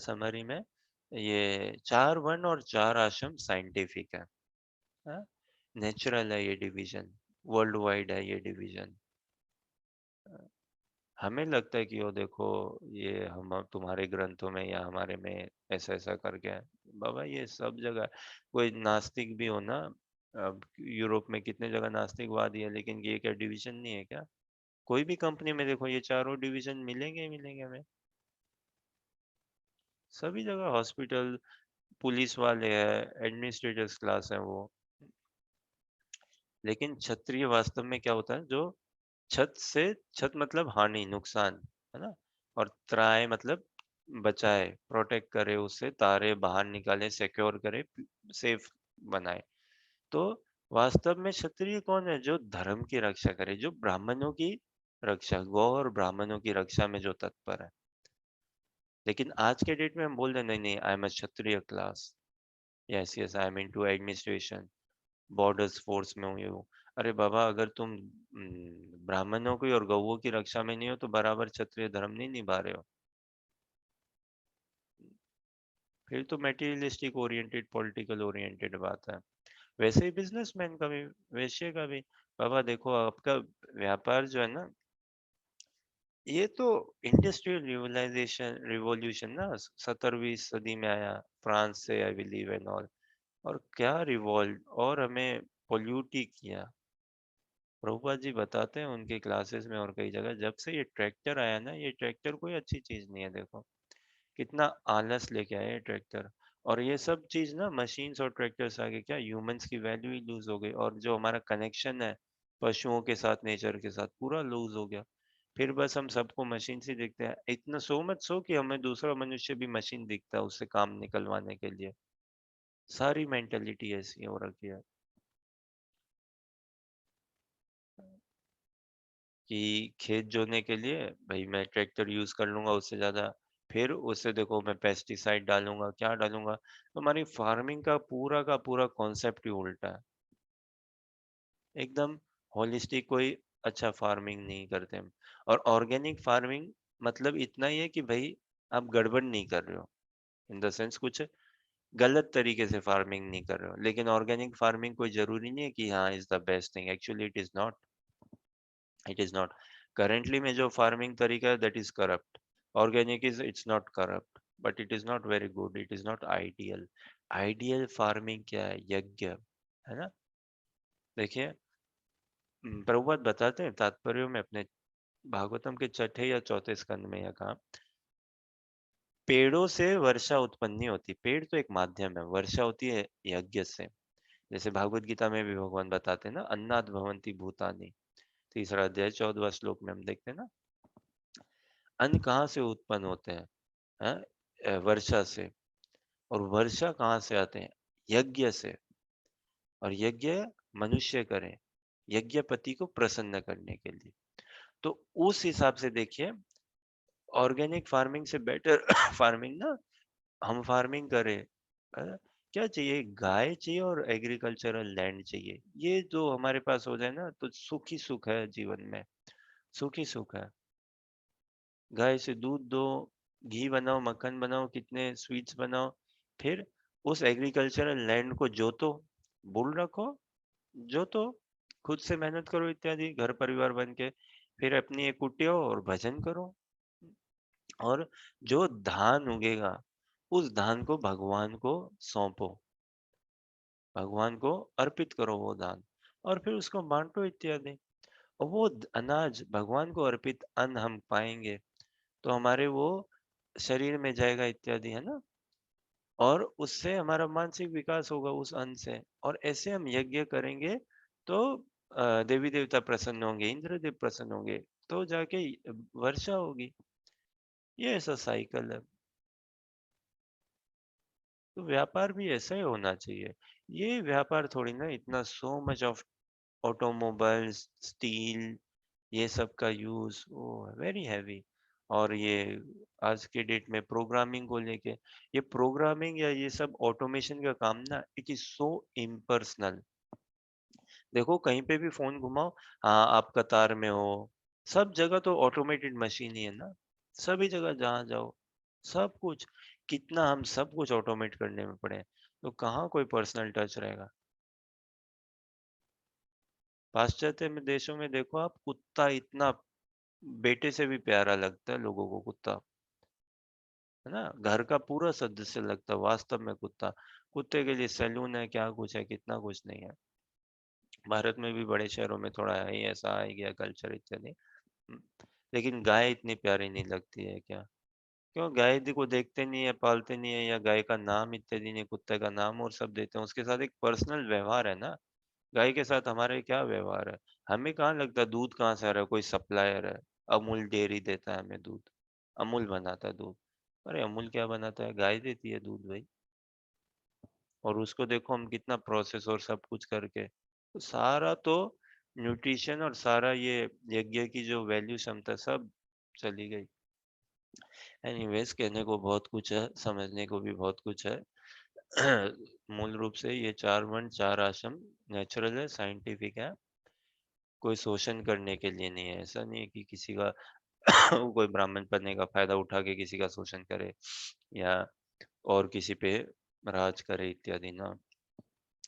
summary में ये 4 वर्ण और 4 आश्रम साइंटिफिक है, नेचुरल है ये डिवीजन, वर्ल्ड वाइड है ये डिवीजन। हमें लगता है कि वो देखो ये हम तुम्हारे ग्रंथों में या हमारे में ऐसा ऐसा करके है। बाबा ये सब जगह, कोई नास्तिक भी हो ना, अब यूरोप में कितने जगह नास्तिकवादी है, लेकिन ये क्या डिवीजन नहीं है क्या? कोई भी कंपनी में देखो ये चारों डिवीजन मिलेंगे ही मिलेंगे हमें, सभी जगह। हॉस्पिटल, पुलिस वाले हैं, एडमिनिस्ट्रेटर्स क्लास है वो। लेकिन क्षत्रिय वास्तव में क्या होता है, जो छत से, छत मतलब हानि, नुकसान, है ना? और त्राय मतलब बचाए, प्रोटेक्ट करे, उससे तारे बाहर निकाले, सिक्योर करे, सेफ बनाए। तो वास्तव में क्षत्रिय कौन है? जो धर्म की रक्षा करे, जो ब्राह्मणों की रक्षा, गौ और ब्राह्मणों की रक्षा में जो तत्पर है। लेकिन आज के डेट में हम बोल रहे हैं नहीं नहीं I am a Kshatriya class, yes yes I am into administration, borders force में हूँ, ये हूँ। अरे बाबा अगर तुम ब्राह्मणों की और गौओं की रक्षा में नहीं हो तो बराबर क्षत्रिय धर्म नहीं निभा रहे हो। फिर तो मेटीरियलिस्टिक ओरिएंटेड, पॉलिटिकल ओरिएंटेड बात है। वैसे ही बिजनेसमैन का भी, वैश्य का भी। बाबा देखो आपका व्यापार जो है ना, ये तो इंडस्ट्रियल रिवलाइजेशन रिवॉल्यूशन ना, 17वीं सदी में आया, फ्रांस से, आई बिलीव एंड ऑल। और क्या रिवॉल्व, और हमें पोल्यूट ही किया। प्रभुपाद जी बताते हैं उनके क्लासेस में और कई जगह, जब से ये ट्रैक्टर आया ना, ये ट्रैक्टर कोई अच्छी चीज नहीं है। देखो कितना आलस लेके आए ये ट्रैक्टर। और ये सब चीज ना, मशीन्स और ट्रैक्टर्स आगे क्या ह्यूमंस की वैल्यू ही लूज हो गई, और जो हमारा कनेक्शन है पशुओं के साथ, नेचर के साथ, पूरा लूज हो गया। फिर बस हम सबको मशीन से दिखते हैं, इतना सो मच सो कि हमें दूसरा मनुष्य भी मशीन दिखता है उससे काम निकलवाने के लिए। सारी मेंटेलिटी ऐसी हो रखी है कि खेत जोतने के लिए भाई मैं ट्रैक्टर यूज कर लूंगा उससे ज्यादा, फिर उससे देखो मैं पेस्टिसाइड डालूंगा, क्या डालूंगा, तो हमारी फार्मिंग का पूरा कॉन्सेप्ट ही उल्टा है एकदम। होलिस्टिक कोई अच्छा फार्मिंग नहीं करते हम। और ऑर्गेनिक फार्मिंग मतलब इतना ही है कि भाई आप गड़बड़ नहीं कर रहे हो, इन द सेंस कुछ गलत तरीके से फार्मिंग नहीं कर रहे हो। लेकिन ऑर्गेनिक फार्मिंग कोई जरूरी नहीं है कि हाँ is the best thing, actually it is not, it is not. Currently में जो फार्मिंग तरीका है that is corrupt, organic is it's not corrupt. but it is not very good, it is not ideal. Ideal farming क्या है? यज्ञ है ना। देखिए प्रभुपाद बताते हैं तात्पर्य में अपने भागवतम के छठे या चौथे स्कंद में, यह कहा पेड़ों से वर्षा उत्पन्न नहीं होती, पेड़ तो एक माध्यम है, वर्षा होती है यज्ञ से। जैसे भागवत गीता में भी भगवान बताते हैं ना, अन्नाद भवन्ति भूतानि, तीसरा अध्याय 14वां श्लोक में हम देखते हैं ना, अन्न कहाँ से उत्पन्न होते हैं? वर्षा से। और वर्षा कहाँ से आते हैं? यज्ञ से। और यज्ञ मनुष्य करें यज्ञपति को प्रसन्न करने के लिए। तो उस हिसाब से देखिए ऑर्गेनिक फार्मिंग से बेटर फार्मिंग ना, हम फार्मिंग करें। क्या चाहिए? गाय चाहिए और एग्रीकल्चरल लैंड चाहिए। ये जो हमारे पास हो जाए ना तो सुख ही सुख है जीवन में, सुख ही सुख है। गाय से दूध दो, घी बनाओ, मक्खन बनाओ, कितने स्वीट्स बनाओ, फिर उस एग्रीकल्चरल लैंड को जोतो, बुल रखो, जोतो, खुद से मेहनत करो इत्यादि, घर परिवार बन के, फिर अपनी एक कुटिया और भजन करो। और जो धान उगेगा उस धान को भगवान को सौंपो, भगवान को अर्पित करो वो दान, और फिर उसको बांटो इत्यादि। और वो अनाज भगवान को अर्पित अन्न हम पाएंगे तो हमारे वो शरीर में जाएगा इत्यादि, है ना। और उससे हमारा मानसिक विकास होगा उस अन्न से। और ऐसे हम यज्ञ करेंगे तो देवी देवता प्रसन्न होंगे, इंद्रदेव प्रसन्न होंगे, तो जाके वर्षा होगी। ये ऐसा साइकिल है। तो व्यापार भी ऐसा ही होना चाहिए। ये व्यापार थोड़ी ना इतना so much of automobiles, steel, ये सब का यूज ओ वेरी हैवी। और ये आज के डेट में प्रोग्रामिंग को लेके, ये प्रोग्रामिंग या ये सब ऑटोमेशन का काम ना, इट इज सो इम्पर्सनल। देखो कहीं पे भी फोन घुमाओ, हाँ आप कतार में हो, सब जगह तो ऑटोमेटेड मशीन ही है ना। सभी जगह जहाँ जाओ सब कुछ, कितना हम सब कुछ ऑटोमेट करने में पड़े हैं, तो कहाँ कोई पर्सनल टच रहेगा। पाश्चात्य में देशों में देखो आप, कुत्ता इतना बेटे से भी प्यारा लगता है लोगों को, कुत्ता है ना, घर का पूरा सदस्य लगता है वास्तव में कुत्ता। कुत्ते के लिए सैलून है, क्या कुछ है, कितना कुछ नहीं है। भारत में भी बड़े शहरों में थोड़ा है ही, ऐसा आ ही गया कल्चर इत्यादि। हम्म, लेकिन गाय इतनी प्यारी नहीं लगती है क्या? क्यों? गाय को देखते नहीं है, पालते नहीं है, या गाय का नाम इत्यादि नहीं, कुत्ते का नाम और सब देते हैं, उसके साथ एक पर्सनल व्यवहार है ना। गाय के साथ हमारे क्या व्यवहार है? हमें कहाँ लगता दूध कहाँ से आ रहा है, कोई सप्लायर है, अमूल डेयरी देता है हमें दूध, अमूल बनाता है दूध। अरे अमूल क्या बनाता है? गाय देती है दूध भाई। और उसको देखो हम कितना प्रोसेस और सब कुछ करके, तो सारा तो न्यूट्रिशन और सारा ये यज्ञ की जो वैल्यू क्षमता सब चली गई। एनीवेज कहने को बहुत कुछ है, समझने को भी बहुत कुछ है। मूल रूप से ये 4 वर्ण 4 आश्रम नेचुरल है, साइंटिफिक है, कोई शोषण करने के लिए नहीं है। ऐसा नहीं है कि किसी का कोई ब्राह्मण बनने का फायदा उठा के किसी का शोषण करे या और किसी पे राज करे इत्यादि ना।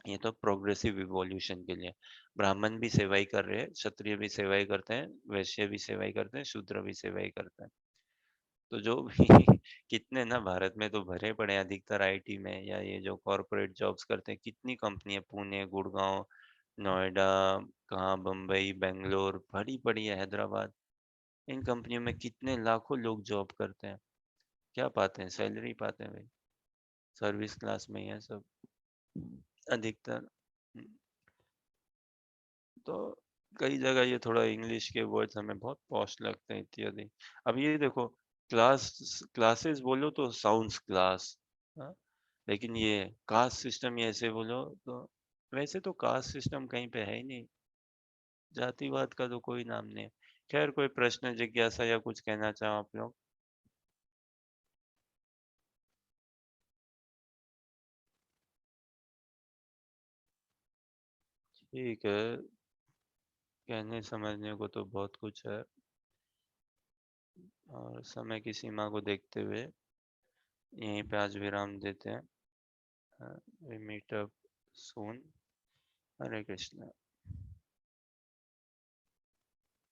ये तो प्रोग्रेसिव इवोल्यूशन के लिए। ब्राह्मण भी सेवाई कर रहे हैं, क्षत्रिय भी सेवाई करते हैं, वैश्य भी सेवाई करते हैं, शूद्र भी सेवाई करते हैं। तो जो भी कितने ना भारत में तो भरे पड़े हैं अधिकतर आईटी में, या ये जो कॉरपोरेट जॉब्स करते हैं, कितनी कंपनियां पुणे, गुड़गांव, नोएडा, कहाँ बम्बई, बेंगलोर भरी पड़ी है, हैदराबाद, इन कंपनियों में कितने लाखों लोग जॉब करते हैं। क्या पाते हैं? सैलरी पाते हैं भाई, सर्विस क्लास में ही है सब अधिकतर। तो कई जगह ये थोड़ा इंग्लिश के वर्ड्स हमें बहुत पॉश लगते हैं इत्यादि। अब ये देखो, क्लासेस बोलो तो साउंड्स क्लास, लेकिन ये कास्ट सिस्टम ये ऐसे बोलो तो, वैसे तो कास्ट सिस्टम कहीं पे है ही नहीं, जातिवाद का तो कोई नाम नहीं है। खैर कोई प्रश्न, जिज्ञासा या कुछ कहना चाहो आप लोग? ठीक है, कहने समझने को तो बहुत कुछ है, और समय की सीमा को देखते हुए यहीं पे आज विराम देते हैं। We meet up soon. Hare Krishna.